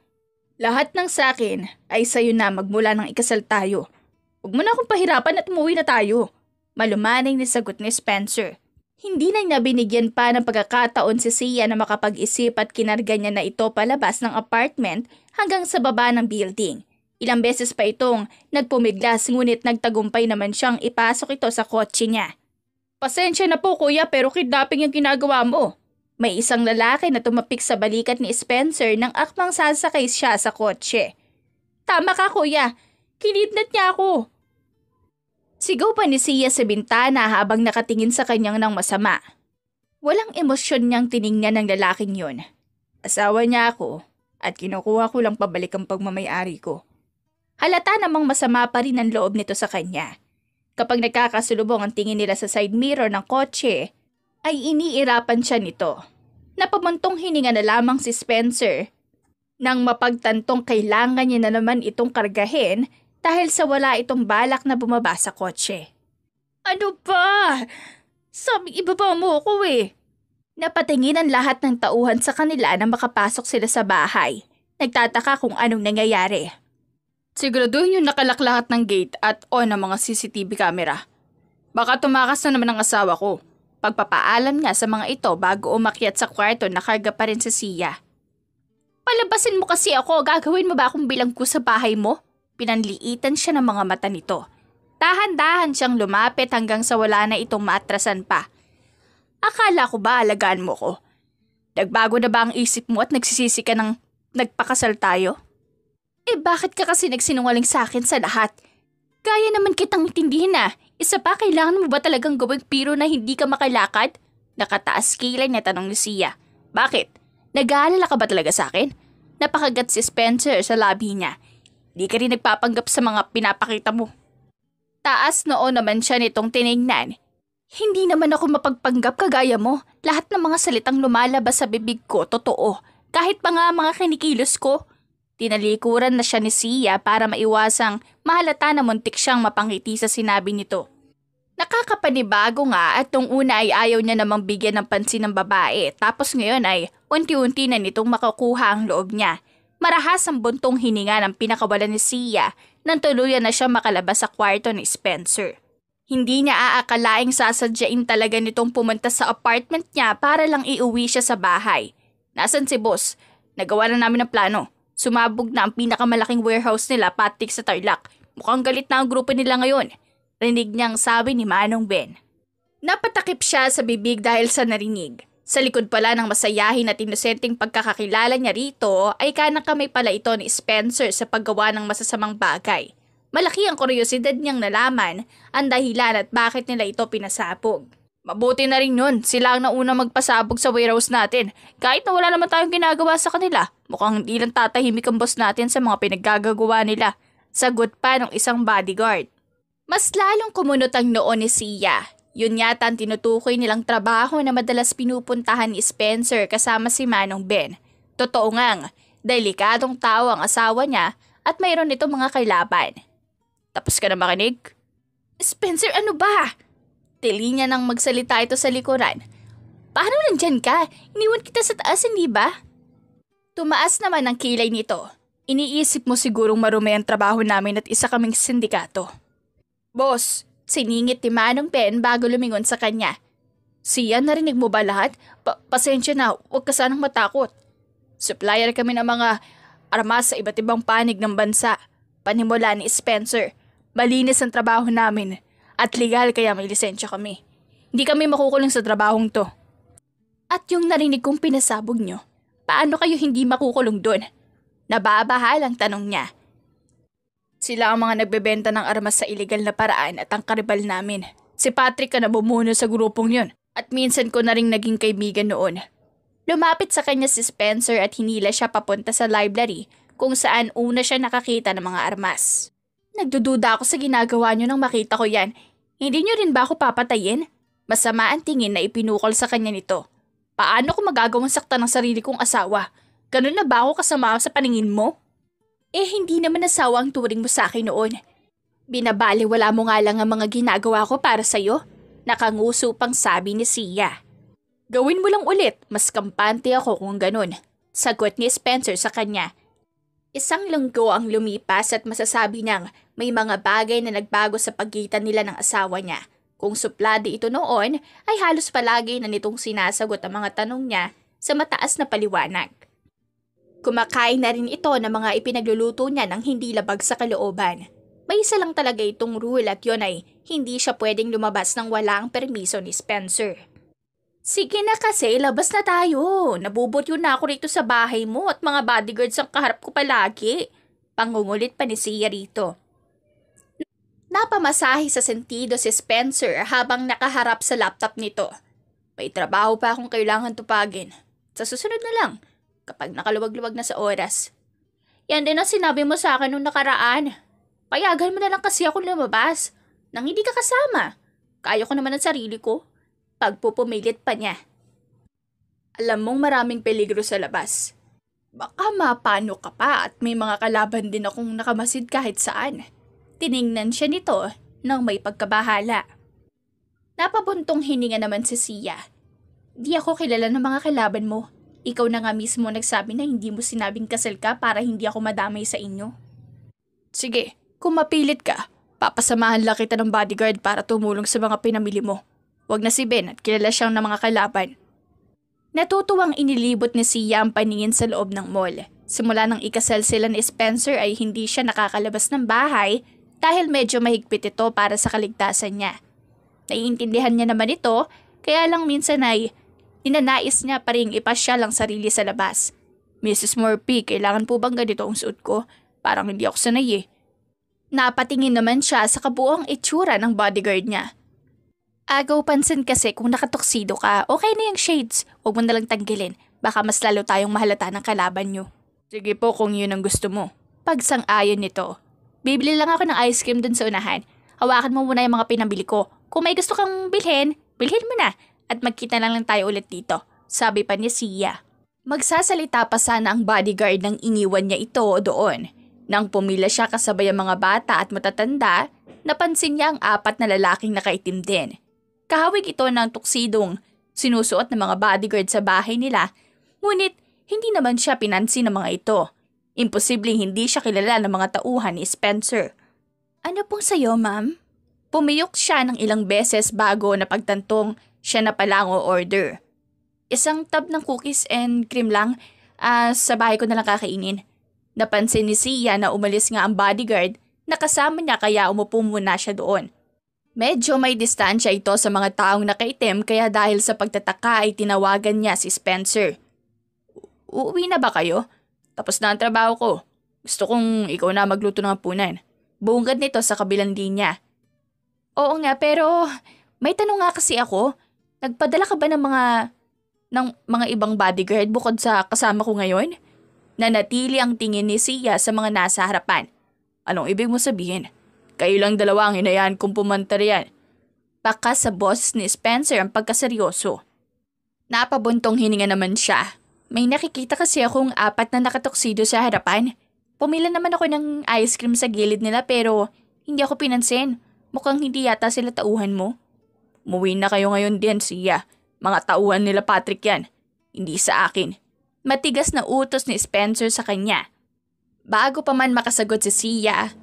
Lahat ng sakin ay sa'yo na magmula ng ikasal tayo. Huwag mo na akong pahirapan at umuwi na tayo. Malumanay na sagot ni Spencer. Hindi na niya binigyan pa ng pagkakataon si Sia na makapag-isip at kinarga niya na ito palabas ng apartment hanggang sa baba ng building. Ilang beses pa itong nagpumiglas ngunit nagtagumpay naman siyang ipasok ito sa kotse niya. Pasensya na po kuya pero kidnapping yung ginagawa mo. May isang lalaki na tumapik sa balikat ni Spencer nang akmang sasakay siya sa kotse. Tama ka kuya, kinidnap niya ako. Sigaw pa ni Sia sa bintana habang nakatingin sa kanyang ng masama. Walang emosyon niyang tiningnan ng lalaking yun. Asawa niya ako at kinukuha ko lang pabalik ang pagmamayari ko. Halata namang masama pa rin ang loob nito sa kanya. Kapag nagkakasulubong ang tingin nila sa side mirror ng kotse, ay iniirapan siya nito. Napamantong hininga na lamang si Spencer nang mapagtantong kailangan niya na naman itong kargahin dahil sa wala itong balak na bumaba sa kotse. Ano ba? Sabi ibaba mo ako eh. Napatingin ang lahat ng tauhan sa kanila na makapasok sila sa bahay. Nagtataka kung anong nangyayari. Siguraduhin yung nakalak lahat ng gate at on ang mga CCTV camera. Baka tumakas na naman ang asawa ko. Pagpapaalam nga sa mga ito bago umakyat sa kwarto nakarga pa rin si Sia. Palabasin mo kasi ako, gagawin mo ba akong bilanggo sa bahay mo? Pinanliitan siya ng mga mata nito. Dahan-dahan siyang lumapit hanggang sa wala na itong maatrasan pa. Akala ko ba alagaan mo ko? Nagbago na ba ang isip mo at nagsisisi ka ng nagpakasal tayo? Eh bakit ka kasi nagsinungaling sa akin sa lahat? Kaya naman kitang intindihin na. Isa pa, kailangan mo ba talagang gawing piro na hindi ka makalakad? Nakataas kilay na tanong ni Sia. Bakit? Nag-aalala ka ba talaga sa akin? Napakagat si Spencer sa labi niya. Di ka rin nagpapanggap sa mga pinapakita mo. Taas noon naman siya nitong tinignan. Hindi naman ako mapagpanggap kagaya mo. Lahat ng mga salitang lumalabas sa bibig ko, totoo. Kahit pa nga mga kinikilos ko. Tinalikuran na siya ni Sia para maiwasang mahalata na muntik siyang mapangiti sa sinabi nito. Nakakapanibago nga at nung una ay ayaw niya namang bigyan ng pansin ng babae. Tapos ngayon ay unti-unti na nitong makukuha ang loob niya. Marahas ang buntong hininga ng pinakawalan ni Sia nang tuluyan na siya makalabas sa kwarto ni Spencer. Hindi niya aakalaing sasadyain talaga nitong pumunta sa apartment niya para lang iuwi siya sa bahay. Nasaan si boss? Nagawa na namin ang plano. Sumabog na ang pinakamalaking warehouse nila patik sa Tarlac. Mukhang galit na ang grupo nila ngayon. Rinig niyang sabi ni Manong Ben. Napatakip siya sa bibig dahil sa narinig. Sa likod pala ng masayahin at inosenteng pagkakakilala niya rito ay kanang kamay pala ito ni Spencer sa paggawa ng masasamang bagay. Malaki ang kuryosidad niyang nalaman ang dahilan at bakit nila ito pinasabog. Mabuti na rin yun, sila ang nauna magpasabog sa warehouse natin. Kahit na wala naman tayong ginagawa sa kanila, mukhang hindi lang tatahimik ang boss natin sa mga pinaggagawa nila. Sagot pa ng isang bodyguard. Mas lalong kumunot ang noon ni Sia. Yun yata ang tinutukoy nilang trabaho na madalas pinupuntahan ni Spencer kasama si Manong Ben. Totoo ngang, delikadong tao ang asawa niya at mayroon itong mga kailaban. Tapos ka na makinig? Spencer, ano ba? Tili niya nang magsalita ito sa likuran. Paano nandyan ka? Iniwan kita sa taas, hindi ba? Tumaas naman ang kilay nito. Iniisip mo sigurong marumi ang trabaho namin at isa kaming sindikato. Boss, siningit ni Manong Ben bago lumingon sa kanya. Sia, narinig mo ba lahat? Pasensya na, huwag ka sanang matakot. Supplier kami ng mga armas sa iba't ibang panig ng bansa. Panimula ni Spencer. Malinis ang trabaho namin at legal kaya may lisensya kami. Hindi kami makukulong sa trabahong to. At yung narinig kong pinasabog nyo, paano kayo hindi makukulong doon? Nababahalang tanong niya. Sila ang mga nagbebenta ng armas sa illegal na paraan at ang karibal namin. Si Patrick ka na bumuno sa grupong yun at minsan ko na ring naging kaibigan noon. Lumapit sa kanya si Spencer at hinila siya papunta sa library kung saan una siya nakakita ng mga armas. Nagdududa ako sa ginagawa niyo nang makita ko yan. Hindi niyo rin ba ako papatayin? Masama ang tingin na ipinukol sa kanya nito. Paano ko magagawang saktan ng sarili kong asawa? Ganun na ba ako kasama sa paningin mo? Eh hindi naman asawa ang turing mo sa akin noon. Binabaliwala mo nga lang ang mga ginagawa ko para sa'yo. Nakanguso pang sabi ni Sia. Gawin mo lang ulit, mas kampante ako kung ganun. Sagot ni Spencer sa kanya. Isang linggo ang lumipas at masasabi niyang may mga bagay na nagbago sa pagitan nila ng asawa niya. Kung suplado ito noon, ay halos palagi na nitong sinasagot ang mga tanong niya sa mataas na paliwanag. Kumakain na rin ito ng mga ipinagluluto niya ng hindi labag sa kalooban. May isa lang talaga itong rule at yun ay hindi siya pwedeng lumabas ng walang permiso ni Spencer. Sige na kasi, labas na tayo. Nabubot yun na ako rito sa bahay mo at mga bodyguards ang kaharap ko palagi. Pangungulit pa ni Sia rito. Napamasahe sa sentido si Spencer habang nakaharap sa laptop nito. May trabaho pa akong kailangan tupagin. Sa susunod na lang, kapag nakaluwag-luwag na sa oras. Yan din ang sinabi mo sa akin nung nakaraan. Payagan mo na lang kasi ako lumabas. Nang hindi ka kasama. Kaya ko naman ang sarili ko. Pagpupumilit pa niya. Alam mong maraming peligro sa labas. Baka mapano ka pa at may mga kalaban din akong nakamasid kahit saan. Tiningnan siya nito nang may pagkabahala. Napabuntong hininga naman si Sia. Di ako kilala ng mga kalaban mo. Ikaw na nga mismo nagsabi na hindi mo sinabing kasal ka para hindi ako madamay sa inyo. Sige, kung mapilit ka, papasamahan lang kita ng bodyguard para tumulong sa mga pinamili mo. Wag na si Ben at kilala siyang ng mga kalaban. Natutuwang inilibot ni Sia ang paningin sa loob ng mall. Simula nang ikasal sila ni Spencer ay hindi siya nakakalabas ng bahay dahil medyo mahigpit ito para sa kaligtasan niya. Naiintindihan niya naman ito, kaya lang minsan ay ninanais niya pa ring ipasya lang sarili sa labas. Mrs. Morphy, kailangan po bang ganito ang suot ko? Parang hindi ako sanay eh. Napatingin naman siya sa kabuoang itsura ng bodyguard niya. Agaw pansin kasi kung nakatoksido ka, okay na yung shades. Huwag mo nalang tanggalin. Baka mas lalo tayong mahalata ng kalaban nyo. Sige po kung yun ang gusto mo. Pagsang-ayon nito. Bibili lang ako ng ice cream dun sa unahan. Hawakan mo muna yung mga pinabili ko. Kung may gusto kang bilhin mo na. At magkita lang tayo ulit dito. Sabi pa ni Sia. Magsasalita pa sana ang bodyguard nang iniwan niya ito doon. Nang pumila siya kasabay ang mga bata at matatanda, napansin niya ang 4 na lalaking nakaitim din. Kahawig ito ng tuksidong sinusuot ng mga bodyguard sa bahay nila, ngunit hindi naman siya pinansin ng mga ito. Imposibleng hindi siya kilala ng mga tauhan ni Spencer. Ano pong sayo, ma'am? Pumiyok siya ng ilang beses bago napagtantong siya na pala ang order. Isang tub ng cookies and cream lang, sa bahay ko na lang kakainin. Napansin ni Sia na umalis nga ang bodyguard na kasama niya kaya umupo muna siya doon. Medyo may distansya ito sa mga taong nakaitim kaya dahil sa pagtataka ay tinawagan niya si Spencer. Uuwi na ba kayo? Tapos na ang trabaho ko. Gusto kong ikaw na magluto ng hapunan. Bungad nito sa kabilang linya. Oo nga pero may tanong nga kasi ako. Nagpadala ka ba ng mga ibang bodyguard bukod sa kasama ko ngayon? Nanatili ang tingin ni Sia sa mga nasa harapan. Anong ibig mo sabihin? Kayo lang dalawa ang hinayaan kong pumunta riyan. Baka sa boss ni Spencer ang pagkaseryoso. Napabuntong hininga naman siya. May nakikita kasi akong 4 na nakatoksido sa harapan. Pumila naman ako ng ice cream sa gilid nila pero hindi ako pinansin. Mukhang hindi yata sila tauhan mo. Umuwi na kayo ngayon din, Sia. Mga tauhan nila Patrick yan. Hindi sa akin. Matigas na utos ni Spencer sa kanya. Bago pa man makasagot si Sia,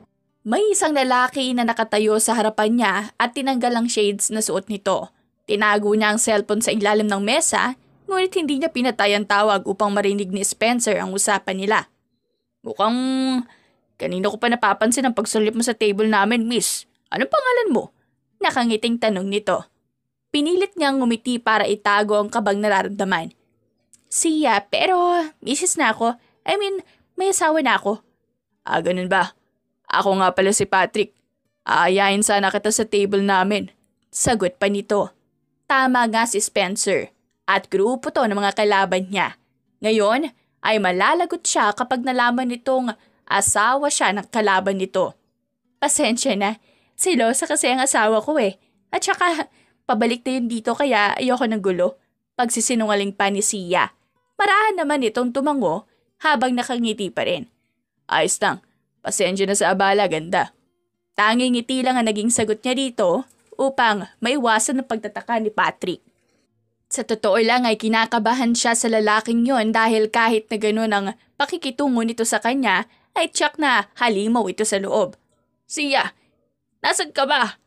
may isang lalaki na nakatayo sa harapan niya at tinanggal ang shades na suot nito. Tinago niya ang cellphone sa ilalim ng mesa, ngunit hindi niya pinatay ang tawag upang marinig ni Spencer ang usapan nila. Mukhang kanina ko pa napapansin ang pagsulip mo sa table namin, miss. Anong pangalan mo? Nakangiting tanong nito. Pinilit niyang ngumiti para itago ang kabang nararamdaman. Sia, pero misis na ako. May asawa na ako. Ganun ba? Ako nga pala si Patrick. Aayahin sana kita sa table namin. Sagot pa nito. Tama nga si Spencer. At grupo to ng mga kalaban niya. Ngayon ay malalagot siya kapag nalaman nitong asawa siya ng kalaban nito. Pasensya na. Silosa kasi ang asawa ko eh. At saka pabalik na yun dito kaya ayoko ng gulo. Pagsisinungaling pa ni Sia. Marahan naman itong tumango habang nakangiti pa rin. Ayos lang. Pasensya na sa abala, ganda. Tanging ngiti lang ang naging sagot niya dito upang maiwasan ang pagtataka ni Patrick. Sa totoo lang ay kinakabahan siya sa lalaking yon dahil kahit na gano'n ang pakikitungo nito sa kanya ay tiyak na halimaw ito sa loob. Sia, nasaan ka ba?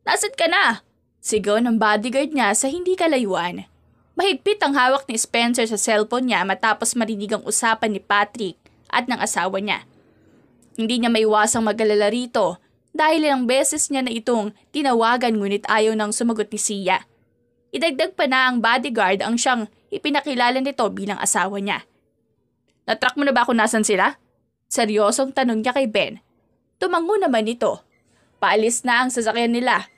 Nasaan ka na? Sigaw ng bodyguard niya sa hindi kalayuan. Mahigpit ang hawak ni Spencer sa cellphone niya matapos marinig ang usapan ni Patrick at ng asawa niya. Hindi niya maiwasang mag-alala rito dahil ilang beses niya na itong tinawagan ngunit ayaw nang sumagot ni Sia. Idagdag pa na ang bodyguard ang siyang ipinakilala nito bilang asawa niya. "Natrack mo na ba kung nasan sila?" Seryosong tanong niya kay Ben. Tumango naman ito. Paalis na ang sasakyan nila.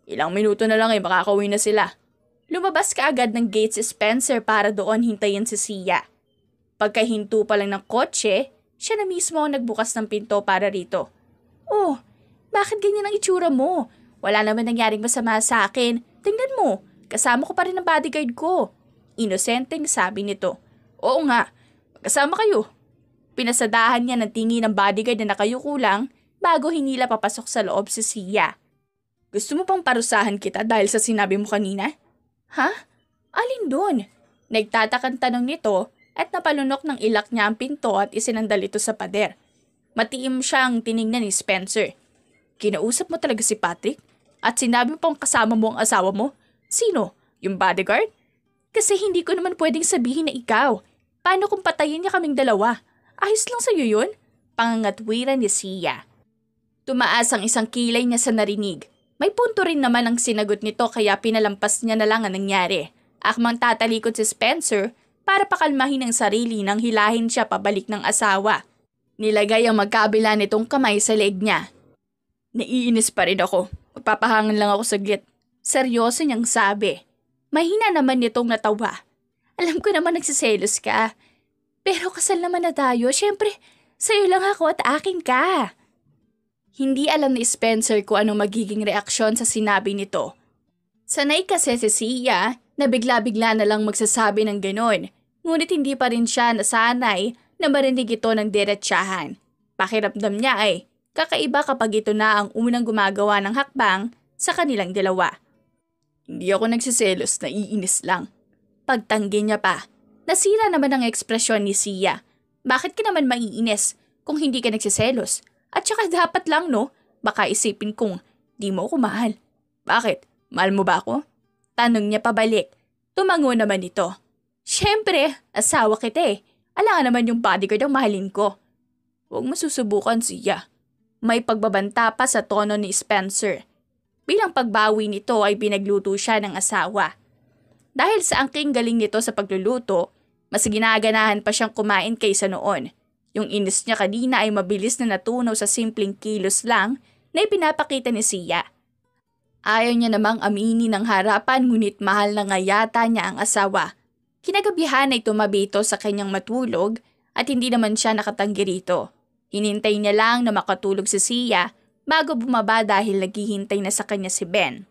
Ilang minuto na lang ay makakauwi na sila. Lumabas ka agad ng gate si Spencer para doon hintayin si Sia. Pagkahinto pa lang ng kotse, siya na mismo ang nagbukas ng pinto para rito. "Oh, bakit ganyan ang itsura mo? Wala naman nangyaring masama sa akin. Tingnan mo, kasama ko pa rin ang bodyguard ko." Inosenteng sabi nito. "Oo nga, kasama kayo." Pinasadahan niya ng tingin ng bodyguard na nakayuko lang bago hinila papasok sa loob si Sia. "Gusto mo pang parusahan kita dahil sa sinabi mo kanina?" "Ha? Alin doon?" Nagtatakang tanong nito at napalunok ng ilak niya ang pinto at isinandal ito sa pader. Matiim siyang tiningnan ni Spencer. "Kinausap mo talaga si Patrick? At sinabi mo pang kasama mo ang asawa mo? Sino? Yung bodyguard? Kasi hindi ko naman pwedeng sabihin na ikaw. Paano kung patayin niya kaming dalawa? Ayos lang sa'yo yun?" Pangangatwiran ni Sia. Tumaas ang isang kilay niya sa narinig. May punto rin naman ang sinagot nito kaya pinalampas niya na lang ang nangyari. Akmang tatalikod si Spencer para pakalmahin ang sarili nang hilahin siya pabalik ng asawa. Nilagay ang magkabila nitong kamay sa leeg niya. "Naiinis pa rin ako. Magpapahangan lang ako saglit." Seryoso niyang sabi. Mahina naman nitong natawa. "Alam ko naman nagsiselos ka. Pero kasal naman na tayo. Siyempre, sa'yo lang ako at akin ka." Hindi alam ni Spencer kung anong magiging reaksyon sa sinabi nito. Sanay kasi si Sia na bigla-bigla na lang magsasabi ng ganon, ngunit hindi pa rin siya nasanay na marinig ito ng diretsahan. Pakiramdam niya ay kakaiba kapag ito na ang unang gumagawa ng hakbang sa kanilang dalawa. "Hindi ako nagsiselos, naiinis lang." Pagtanggi niya pa. Nasira naman ang ekspresyon ni Sia. "Bakit ka naman maiinis kung hindi ka nagsiselos? At saka dapat lang no, baka isipin kong di mo ako mahal." "Bakit? Mahal mo ba ako?" Tanong niya pabalik. Tumango naman ito. "Siyempre, asawa kita eh. Alangan naman yung bodyguard ang mahalin ko." "Huwag mo susubukan, Sia." May pagbabanta pa sa tono ni Spencer. Bilang pagbawi nito ay pinagluto siya ng asawa. Dahil sa angking galing nito sa pagluluto, mas ginaganahan pa siyang kumain kaysa noon. Yung inis niya kanina ay mabilis na natunaw sa simpleng kilos lang na ipinapakita ni Sia. Ayaw niya namang aminin ng harapan ngunit mahal na nga yata niya ang asawa. Kinagabihan ay tumabi ito sa kanyang matulog at hindi naman siya nakatanggi rito. Hinintay niya lang na makatulog si Sia bago bumaba dahil naghihintay na sa kanya si Ben.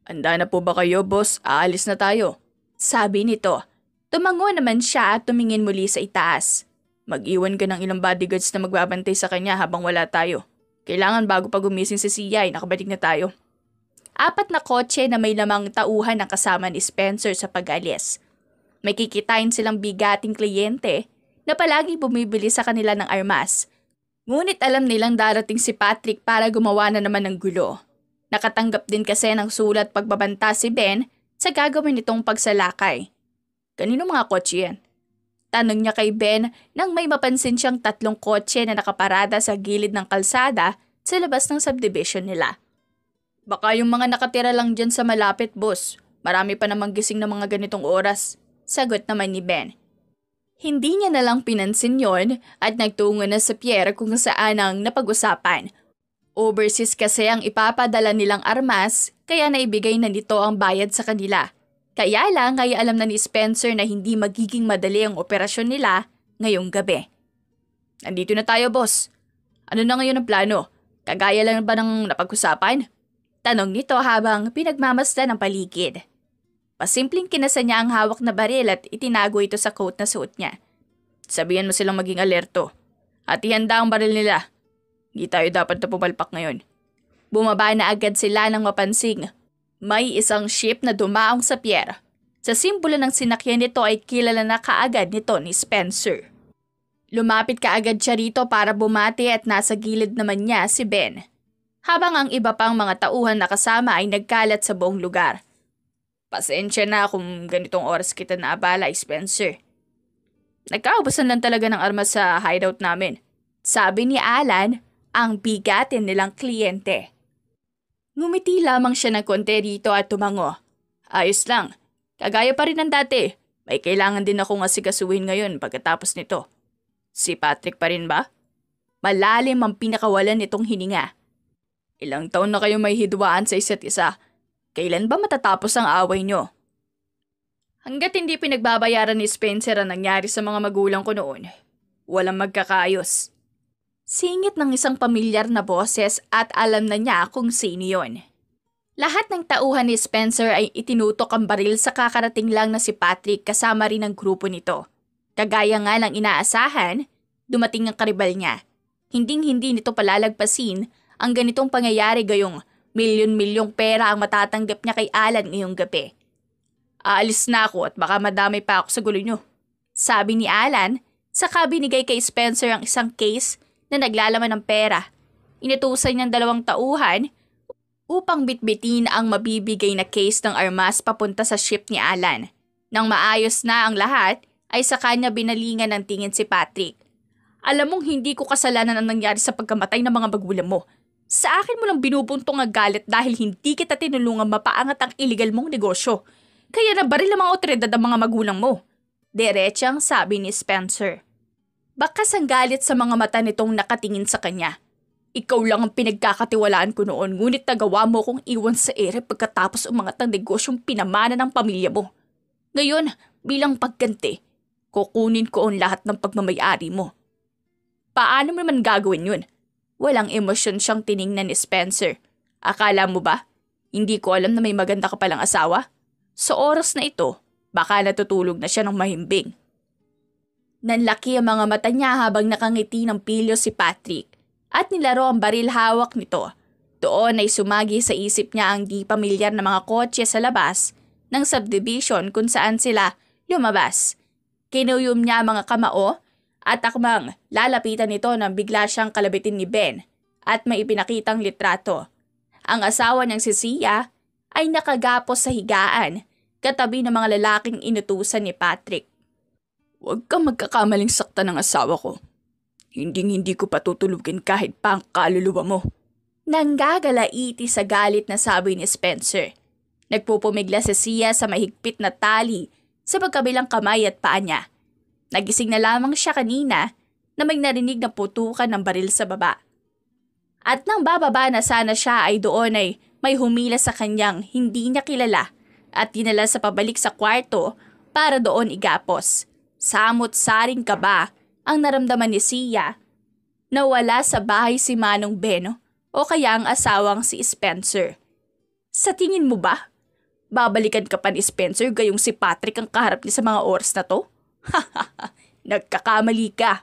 "Handa na po ba kayo, boss? Aalis na tayo." Sabi nito. Tumango naman siya at tumingin muli sa itaas. "Mag-iwan ka ng ilang bodyguards na magbabantay sa kanya habang wala tayo. Kailangan bago pa gumising si Sia ay nakabalik na tayo." 4 na kotse na may lamang tauhan ang kasama ni Spencer sa pag-alis. May kikitain silang bigating kliyente na palagi bumibili sa kanila ng armas. Ngunit alam nilang darating si Patrick para gumawa na naman ng gulo. Nakatanggap din kasi ng sulat pagbabanta si Ben sa gagawin nitong pagsalakay. "Kanino mga kotse yan?" Tanong niya kay Ben nang may mapansin siyang 3 kotse na nakaparada sa gilid ng kalsada sa labas ng subdivision nila. "Baka yung mga nakatira lang dyan sa malapit, boss. Marami pa namang gising na mga ganitong oras." Sagot naman ni Ben. Hindi niya nalang pinansin yon at nagtungo na sa Pierre kung saan ang napag-usapan. Overseas kasi ang ipapadala nilang armas kaya naibigay na nito ang bayad sa kanila. Kaya lang ay alam na ni Spencer na hindi magiging madali ang operasyon nila ngayong gabi. "Nandito na tayo, boss. Ano na ngayon ang plano? Kagaya lang ba ng napag-usapan?" Tanong nito habang pinagmamasdan ang paligid. Pasimpleng kinasa niya ang hawak na baril at itinago ito sa coat na suot niya. "Sabihan mo silang maging alerto. At ihanda ang baril nila. Hindi tayo dapat na pumalpak ngayon." Bumaba na agad sila nang mapansing may isang ship na dumaong sa pier. Sa simbolo ng sinakyan nito ay kilala na kaagad nito ni Spencer. Lumapit kaagad siya rito para bumati at nasa gilid naman niya si Ben. habang ang iba pang mga tauhan na kasama ay nagkalat sa buong lugar. Pasensya na kung ganitong oras kita naabala, Spencer. Nagkaubusan lang talaga ng armas sa hideout namin. Sabi ni Alan, ang bigatin nilang kliyente. Ngumiti lamang siya ng konti rito at tumango. Ayos lang. Kagaya pa rin ng dati. May kailangan din akong asikasuhin ngayon pagkatapos nito. Si Patrick pa rin ba? Malalim ang pinakawalan nitong hininga. Ilang taon na kayo may hidwaan sa isa't isa. Kailan ba matatapos ang away nyo? Hanggat hindi pinagbabayaran ni Spencer ang nangyari sa mga magulang ko noon, walang magkakaayos. Singit ng isang pamilyar na boses at alam na niya kung sino yon. Lahat ng tauhan ni Spencer ay itinutok ang baril sa kakarating lang na si Patrick kasama rin ang grupo nito. Kagaya nga ng inaasahan, dumating ang karibal niya. Hinding-hindi nito palalagpasin ang ganitong pangyayari gayong milyon-milyong pera ang matatanggap niya kay Alan ngayong gabi. Aalis na ako at baka madamay pa ako sa gulo niyo. Sabi ni Alan, saka binigay kay Spencer ang isang case na naglalaman ng pera. Inutusan niyang 2 tauhan upang bitbitin ang mabibigay na case ng armas papunta sa ship ni Alan. Nang maayos na ang lahat, ay sa kanya binalingan ng tingin si Patrick. Alam mong hindi ko kasalanan ang nangyari sa pagkamatay ng mga magulang mo. Sa akin mo lang binubuntong ang galit dahil hindi kita tinulungan mapaangat ang illegal mong negosyo. Kaya nabaril ang mga otoridad ang mga magulang mo. Diretsang sabi ni Spencer. Bakas ang galit sa mga mata nitong nakatingin sa kanya. Ikaw lang ang pinagkakatiwalaan ko noon ngunit nagawa mo kong iwan sa ere pagkatapos umangat ng negosyong pinamana ng pamilya mo. Ngayon, bilang pagganti, kukunin ko ang lahat ng pagmamayari mo. Paano mo naman gagawin yun? Walang emosyon siyang tiningnan ni Spencer. Akala mo ba? Hindi ko alam na may maganda ka palang asawa? Sa oras na ito, baka natutulog na siya ng mahimbing. Nanlaki ang mga mata niya habang nakangiti ng pilyo si Patrick at nilaro ang baril hawak nito. Doon ay sumagi sa isip niya ang di pamilyar na mga kotse sa labas ng subdivision kung saan sila lumabas. Kinuyom niya ang mga kamao at akmang lalapitan nito nang bigla siyang kalabitin ni Ben at may ipinakitang litrato. Ang asawa niyang si Sia ay nakagapos sa higaan katabi ng mga lalaking inutusan ni Patrick. Huwag kang magkakamaling sakta ng asawa ko. Hindi ko patutulugin kahit pa ang kaluluwa mo. Nanggagalaiti sa galit na sabi ni Spencer. Nagpupumigla si Sia sa mahigpit na tali sa pagkabilang kamay at paa niya. Nagising na lamang siya kanina na may narinig na putukan ng baril sa baba. At nang bababa na sana siya ay doon ay may humila sa kanyang hindi niya kilala at dinala sa pabalik sa kwarto para doon igapos. Samot-saring kaba ang naramdaman ni Sia na wala sa bahay si Manong Beno o kaya ang asawang si Spencer. Sa tingin mo ba? Babalikan ka pa ni Spencer gayong si Patrick ang kaharap niya sa mga oras na to? Nagkakamali ka.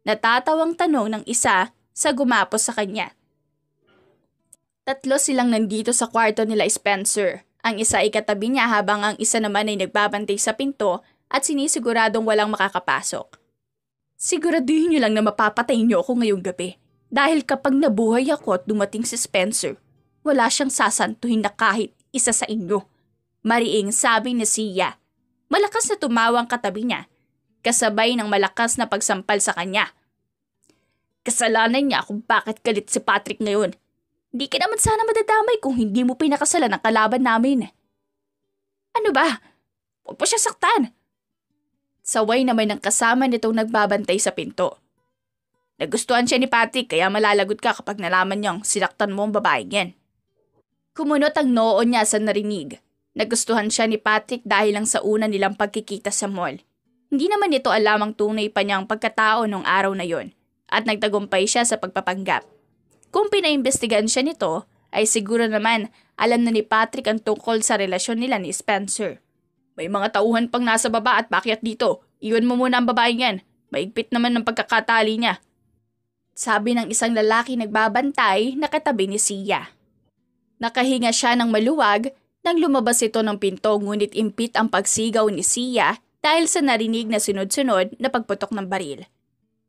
Natatawang tanong ng isa sa gumapos sa kanya. 3 silang nandito sa kwarto nila Spencer. Ang isa ay katabi niya habang ang isa naman ay nagbabantay sa pinto at sinisiguradong walang makakapasok. Siguraduhin niyo lang na mapapatay niyo ako ngayong gabi. Dahil kapag nabuhay ako at dumating si Spencer, wala siyang sasantuhin na kahit isa sa inyo. Mariing sabi ni Sia. Malakas na tumawang katabi niya, kasabay ng malakas na pagsampal sa kanya. Kasalanan niya kung bakit galit si Patrick ngayon. Hindi ka naman sana madadamay kung hindi mo pinakasalan ang kalaban namin. Ano ba? Huwag pa siya saktan. Saway naman ng kasama nitong nagbabantay sa pinto. Nagustuhan siya ni Patrick kaya malalagot ka kapag nalaman niyang sinaktan mo ang babaeng yan. Kumunot ang noo niya sa narinig. Nagustuhan siya ni Patrick dahil lang sa una nilang pagkikita sa mall. Hindi naman ito alam ang tunay pa niyang pagkatao nung araw na yon at nagtagumpay siya sa pagpapanggap. Kung pinaimbestigahan siya nito, ay siguro naman alam na ni Patrick ang tungkol sa relasyon nila ni Spencer. May mga tauhan pang nasa baba at paakyat dito. Iwan mo muna ang babaeng yan. Maigpit naman ng pagkakatali niya. Sabi ng isang lalaki nagbabantay na katabi ni Sia. Nakahinga siya ng maluwag nang lumabas ito ng pinto ngunit impit ang pagsigaw ni Sia dahil sa narinig na sunod-sunod na pagputok ng baril.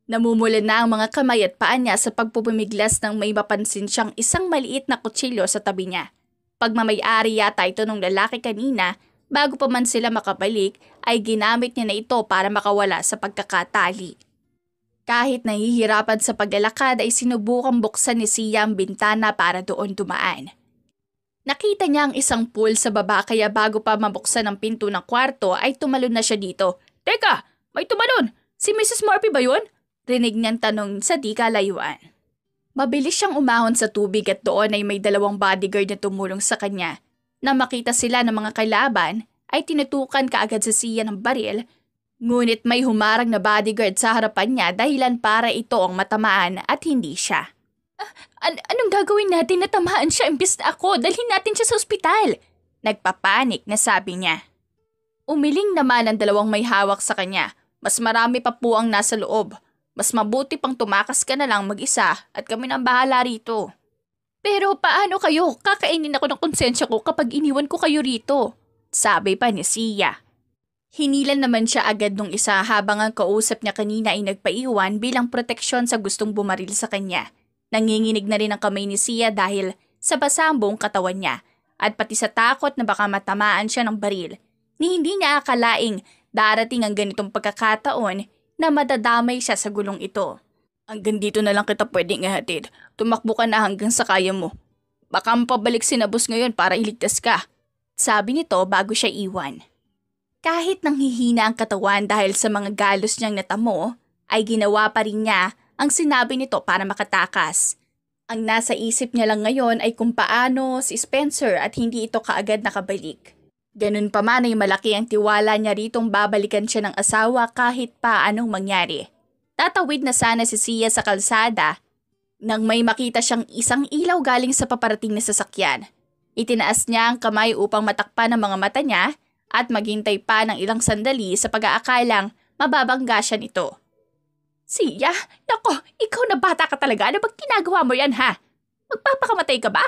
Namumula na ang mga kamay at paa niya sa pagpupumiglas nang may mapansin siyang isang maliit na kutsilyo sa tabi niya. Pagmamay-ari yata ito ng lalaki kanina, bago pa man sila makabalik ay ginamit niya na ito para makawala sa pagkakatali. Kahit nahihirapan sa paglalakad ay sinubukang buksan ni Sia ang bintana para doon dumaan. Nakita niya ang isang pool sa baba kaya bago pa mabuksan ang pinto ng kwarto ay tumalon na siya dito. "Teka! May tumalon! Si Mrs. Murphy ba yun?" Rinig niyang tanong sa di kalayuan. Mabilis siyang umahon sa tubig at doon ay may 2 bodyguard na tumulong sa kanya. Nang makita sila ng mga kalaban ay tinutukan kaagad sa Sia ng baril, ngunit may humarang na bodyguard sa harapan niya dahilan para ito ang matamaan at hindi siya. Anong gagawin natin na tamaan siya imbis na ako? Dalhin natin siya sa ospital. Nagpapanik na sabi niya. Umiling naman ang 2 may hawak sa kanya. Mas marami pa po ang nasa loob. Mas mabuti pang tumakas ka na lang mag-isa at kami nang bahala rito. Pero paano kayo? Kakainin ako ng konsensya ko kapag iniwan ko kayo rito. Sabi pa ni Sia. Hinilan naman siya agad nung isa habang ang kausap niya kanina ay nagpaiwan bilang proteksyon sa gustong bumaril sa kanya. Nanginginig na rin ang kamay ni Sia dahil sa basa ang buong katawan niya at pati sa takot na baka matamaan siya ng baril ni hindi niya akalaing darating ang ganitong pagkakataon na madadamay siya sa gulong ito. Hanggang dito na lang kita pwedeng ihatid. Tumakbo ka na hanggang sa kaya mo. Baka mapabalik si Nabos ngayon para iligtas ka. Sabi nito bago siya iwan. Kahit nanghihina ang katawan dahil sa mga galos niyang natamo, ay ginawa pa rin niya ang sinabi nito para makatakas. Ang nasa isip niya lang ngayon ay kung paano si Spencer at hindi ito kaagad nakabalik. Ganun pa man ay malaki ang tiwala niya ritong babalikan siya ng asawa kahit pa anong mangyari. Tatawid na sana si Sia sa kalsada nang may makita siyang isang ilaw galing sa paparating na sasakyan. Itinaas niya ang kamay upang matakpan ang mga mata niya at maghintay pa ng ilang sandali sa pag-aakalang mababangga siya nito. Sia, nako, ikaw na bata ka talaga. Ano bang ginagawa mo yan ha? Magpapakamatay ka ba?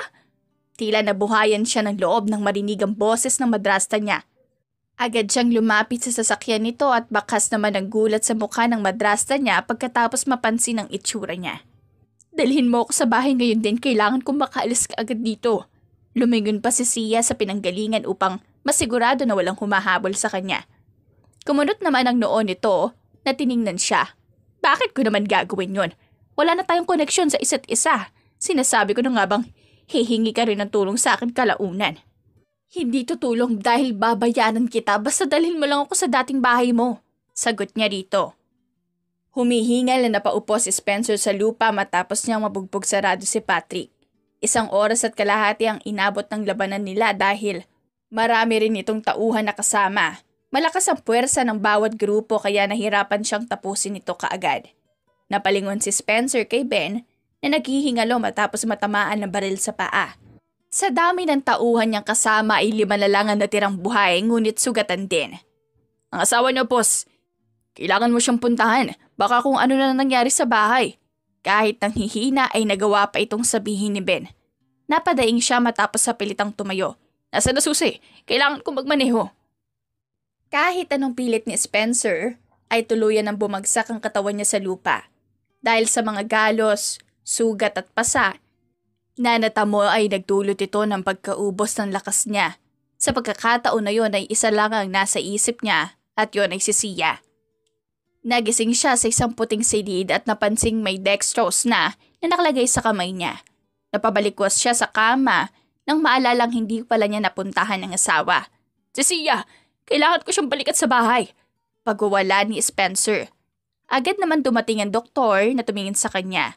Tila nabuhayan siya ng loob nang marinig ang boses ng madrasta niya. Agad siyang lumapit sa sasakyan nito at bakas naman ang gulat sa mukha ng madrasta niya pagkatapos mapansin ang itsura niya. Dalhin mo ako sa bahay ngayon din, kailangan kong makaalis ka agad dito. Lumingon pa si Sia sa pinanggalingan upang masigurado na walang humahabol sa kanya. Kumunot naman ang noo nito na tiningnan siya. Bakit ko naman gagawin yon? Wala na tayong koneksyon sa isa't isa. Sinasabi ko na nga bang hihingi ka rin ng tulong sa akin kalaunan. Hindi tutulong dahil babayaran kita basta dalhin mo lang ako sa dating bahay mo. Sagot niya rito. Humihingal na napaupo si Spencer sa lupa matapos niyang mabugbog sarado si Patrick. 1 oras at kalahati ang inabot ng labanan nila dahil marami rin itong tauhan na kasama. Malakas ang puwersa ng bawat grupo kaya nahirapan siyang tapusin ito kaagad. Napalingon si Spencer kay Ben na naghihingalo matapos matamaan ng baril sa paa. Sa dami ng tauhan niyang kasama ay 5 na lang ang natirang buhay ngunit sugatan din. Ang asawa niyo, boss. Kailangan mo siyang puntahan. Baka kung ano na nangyari sa bahay. Kahit nanghihina ay nagawa pa itong sabihin ni Ben. Napadaing siya matapos sa pilitang tumayo. Nasaan na susi? Kailangan kong magmaneho. Kahit anong pilit ni Spencer, ay tuluyan ang bumagsak ang katawan niya sa lupa. Dahil sa mga galos, sugat at pasa, na natamo ay nagdulot ito ng pagkaubos ng lakas niya. Sa pagkakataon na yon ay isa lang ang nasa isip niya at yon ay si Sia. Nagising siya sa isang puting silid at napansing may dextrose na nakalagay sa kamay niya. Napabalikwas siya sa kama nang maalalang hindi pala niya napuntahan ng asawa. Si Sia! Kailangan ko siyang balikat sa bahay. Pagwawala ni Spencer. Agad naman dumating ang doktor na tumingin sa kanya.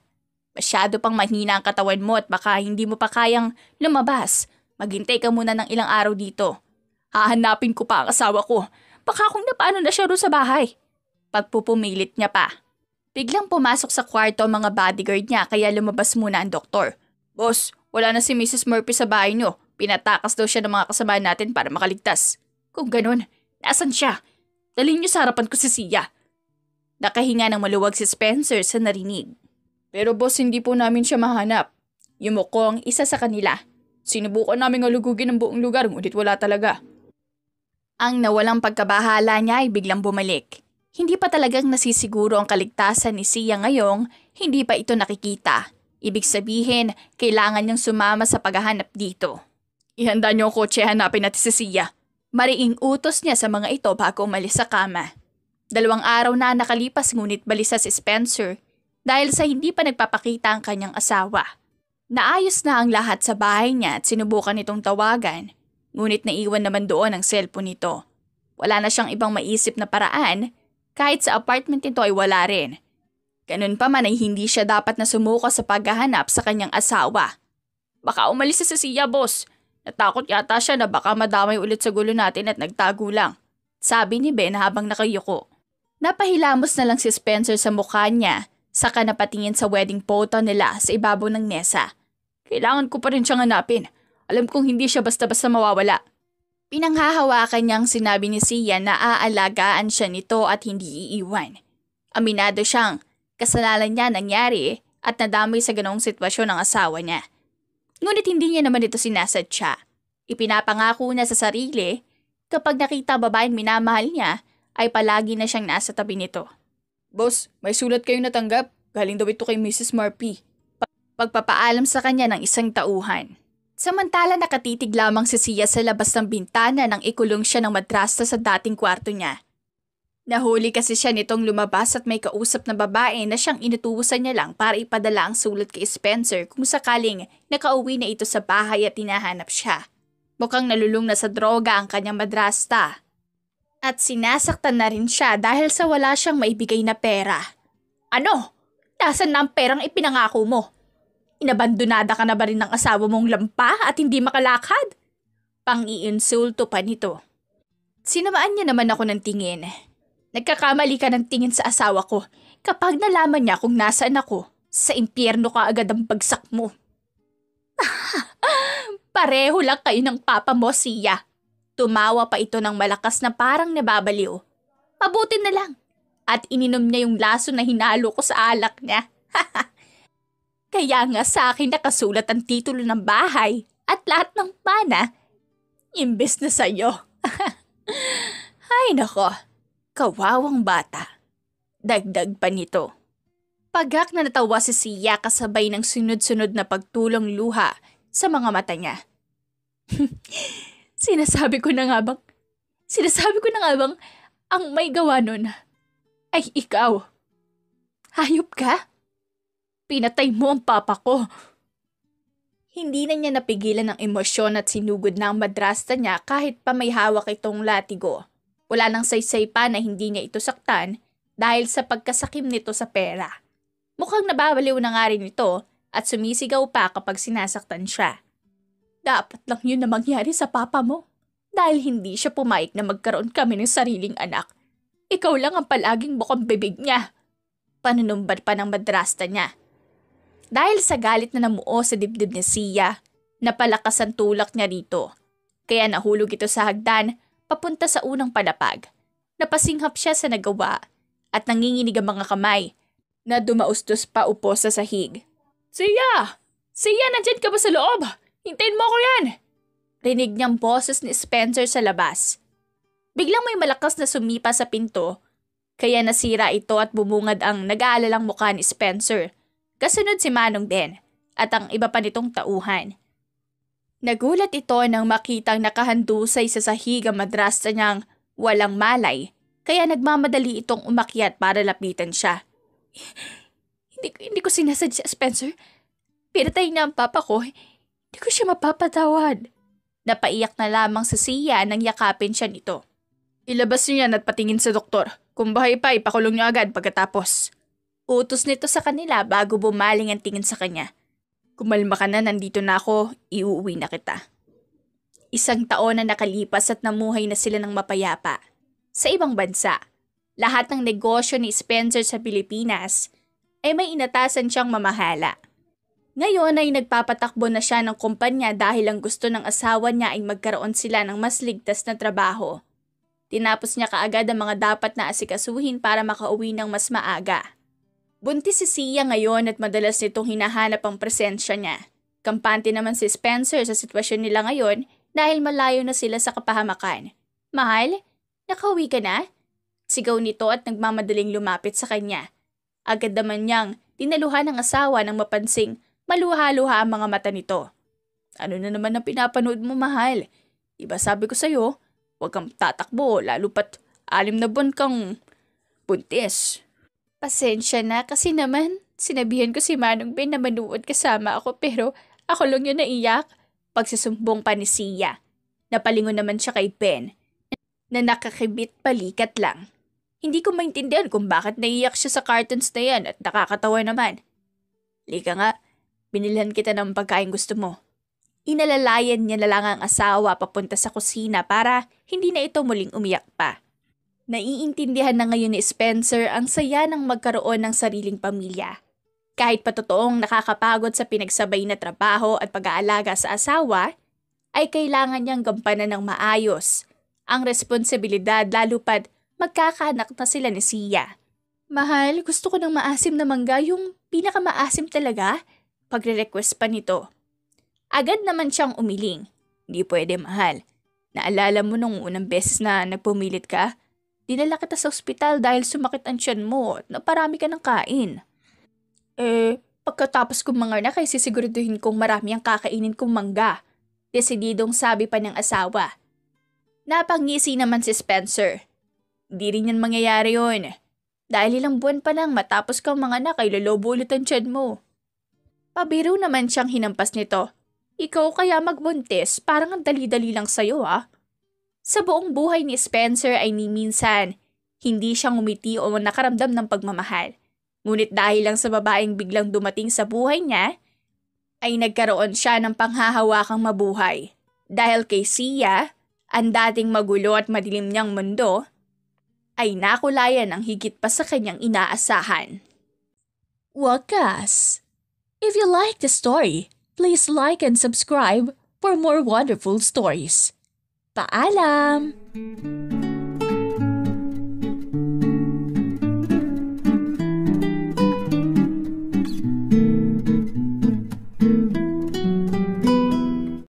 Masyado pang mahina ang katawan mo at baka hindi mo pa kayang lumabas. Maghintay ka muna ng ilang araw dito. Hahanapin ko pa ang asawa ko. Baka kung napaano na siya roon sa bahay. Pagpupumilit niya pa. Biglang pumasok sa kwarto ang mga bodyguard niya kaya lumabas muna ang doktor. Boss, wala na si Mrs. Murphy sa bahay niyo. Pinatakas daw siya ng mga kasama natin para makaligtas. Kung ganun, nasan siya? Dalhin niyo sa harapan ko si Sia. Nakahinga ng maluwag si Spencer sa narinig. Pero boss, hindi po namin siya mahanap. Yumuko ang isa sa kanila. Sinubukan namin alugugin ang buong lugar ngunit wala talaga. Ang nawalang pagkabahala niya ay biglang bumalik. Hindi pa talagang nasisiguro ang kaligtasan ni Sia ngayong hindi pa ito nakikita. Ibig sabihin, kailangan niyang sumama sa paghahanap dito. Ihanda niyo ang kotse, hanapin natin si Sia. Mariing utos niya sa mga ito bago umalis sa kama. 2 araw na nakalipas ngunit balisa si Spencer dahil sa hindi pa nagpapakita ang kanyang asawa. Naayos na ang lahat sa bahay niya at sinubukan itong tawagan, ngunit naiwan naman doon ang cellphone nito. Wala na siyang ibang maisip na paraan, kahit sa apartment nito ay wala rin. Ganun pa man ay hindi siya dapat na sumuko sa paghahanap sa kanyang asawa. Baka umalis si Sia, boss. Natakot yata siya na baka madamay ulit sa gulo natin at nagtago lang, sabi ni Ben habang nakayuko. Napahilamos na lang si Spencer sa mukha niya, saka napatingin sa wedding photo nila sa ibabaw ng mesa. Kailangan ko pa rin siyang hanapin. Alam kong hindi siya basta-basta mawawala. Pinanghahawakan niyang sinabi ni Sia na aalagaan siya nito at hindi iiwan. Aminado siyang kasalanan niya nangyari at nadamay sa ganoong sitwasyon ng asawa niya. Ngunit hindi niya naman ito sinasadya. Ipinapangako niya sa sarili kapag nakita babaeng minamahal niya ay palagi na siyang nasa tabi nito. Boss, may sulat kayong natanggap. Galing daw ito kay Mrs. Murphy. Pagpapaalam sa kanya ng isang tauhan. Samantala nakatitig lamang si Sia sa labas ng bintana nang ikulong siya ng madrasta sa dating kwarto niya. Nahuli kasi siya nitong lumabas at may kausap na babae na siyang inutusan niya lang para ipadala ang sulat kay Spencer kung sakaling nakauwi na ito sa bahay at hinahanap siya. Mukhang nalulung na sa droga ang kanyang madrasta. At sinasaktan na rin siya dahil sa wala siyang maibigay na pera. Ano? Nasaan na ang perang ipinangako mo? Inabandonada ka na ba rin ng asawa mong lampa at hindi makalakad? Pang-iinsulto pa nito. Sinamaan niya naman ako ng tingin. Nagkakamali ka ng tingin sa asawa ko. Kapag nalaman niya kung nasaan ako, sa impyerno ka agad ang bagsak mo. Pareho lang kayo ng papa mo, Sia. Tumawa pa ito ng malakas na parang nababaliw. Mabuti na lang. At ininom niya yung laso na hinalo ko sa alak niya. Kaya nga sa akin nakasulat ang titulo ng bahay at lahat ng mana. Imbes na sa'yo. Ay nako, kawawang bata. Dagdag pa nito. Pagak na natawa si Sia kasabay ng sunod-sunod na pagtulong luha sa mga mata niya. Sinasabi ko na nga bang ang may gawa nun ay ikaw. Hayop ka? Pinatay mo ang papa ko. Hindi na niya napigilan ng emosyon at sinugod na ang madrasta niya kahit pa may hawak itong latigo. Wala nang saysay pa na hindi niya ito saktan dahil sa pagkasakim nito sa pera. Mukhang nababaliw na nga rin ito at sumisigaw pa kapag sinasaktan siya. Dapat lang yun na mangyari sa papa mo dahil hindi siya pumayag na magkaroon kami ng sariling anak. Ikaw lang ang palaging bukang bibig niya. Panunumbad pa ng madrasta niya. Dahil sa galit na namuo sa dibdib ni Sia, napalakas ang tulak niya rito. Kaya nahulog ito sa hagdan papunta sa unang palapag. Napasinghap siya sa nagawa at nanginginig ang mga kamay na dumaustos pa upo sa sahig. Sia! Sia, nandyan ka ba sa loob? Hintayin mo ako yan! Rinig niyang boses ni Spencer sa labas. Biglang may malakas na sumipa sa pinto, kaya nasira ito at bumungad ang nag-aalalang mukha ni Spencer. Kasunod si Manong Ben at ang iba pa nitong tauhan. Nagulat ito nang makitang nakahandusay sa sahig ang madrasta niyang walang malay, kaya nagmamadali itong umakyat para lapitan siya. Hindi ko sinasadya, Spencer. Pinatay niya ang papa ko. Hindi ko siya mapapatawad. Napaiyak na lamang sa Sia nang yakapin siya nito. Ilabas niyo yan at patingin sa doktor. Kung bahay pa, ipakulong niyo agad pagkatapos. Utos nito sa kanila bago bumaling ang tingin sa kanya. Kumalma ka na, nandito na ako, iuuwi na kita. 1 taon na nakalipas at namuhay na sila ng mapayapa. Sa ibang bansa, lahat ng negosyo ni Spencer sa Pilipinas ay may inatasan siyang mamahala. Ngayon ay nagpapatakbo na siya ng kumpanya dahil ang gusto ng asawa niya ay magkaroon sila ng mas ligtas na trabaho. Tinapos niya kaagad ang mga dapat na asikasuhin para makauwi ng mas maaga. Buntis si Sia ngayon at madalas nitong hinahanap ang presensya niya. Kampante naman si Spencer sa sitwasyon nila ngayon dahil malayo na sila sa kapahamakan. Mahal, nakauwi ka na? Sigaw nito at nagmamadaling lumapit sa kanya. Agad naman niyang dinaluhan ng asawa nang mapansing maluha-luha ang mga mata nito. Ano na naman ang pinapanood mo, mahal? Diba sabi ko sa'yo, huwag kang tatakbo lalo pat 6 na buwan kang buntis. Pasensya na kasi naman sinabihan ko si Manong Ben na manood kasama ako pero ako lang yun naiyak. Pagsisumbong pa ni Sia. Napalingon naman siya kay Ben na nakakibit palikat lang. Hindi ko maintindihan kung bakit naiyak siya sa cartons na yan at nakakatawa naman. Lika nga, binilhan kita ng pagkain gusto mo. Inalalayan niya na lang ang asawa papunta sa kusina para hindi na ito muling umiyak pa. Naiintindihan na ngayon ni Spencer ang saya ng magkaroon ng sariling pamilya. Kahit patotoong nakakapagod sa pinagsabay na trabaho at pag-aalaga sa asawa, ay kailangan niyang gampanan ng maayos ang responsibilidad lalo pat magkakaanak na sila ni Sia. Mahal, gusto ko ng maasim na mangga, yung pinakamaasim talaga, pagre-request pa nito. Agad naman siyang umiling. Hindi pwede, mahal. Naalala mo nung unang beses na nagpumilit ka? Dinala kita sa ospital dahil sumakit ang tiyan mo at naparami ka ng kain. Pagkatapos kong manganak ay sisiguraduhin kong marami ang kakainin kong mangga. Desididong sabi pa ng asawa. Napangisi naman si Spencer. Di rin yan mangyayari yun. Dahil ilang buwan pa lang matapos kang manganak ay lolobo ulit ang tiyan mo. Pabiro naman siyang hinampas nito. Ikaw kaya magbuntis, parang ang dali-dali lang sa'yo ah. Sa buong buhay ni Spencer ay ni minsan, hindi siyang umiti o nakaramdam ng pagmamahal. Ngunit dahil lang sa babaeng biglang dumating sa buhay niya, ay nagkaroon siya ng panghahawakang mabuhay. Dahil kay Sia, ang dating magulo at madilim niyang mundo, ay nakulayan ang higit pa sa kanyang inaasahan. Wakas! If you like the story, please like and subscribe for more wonderful stories. Paalam!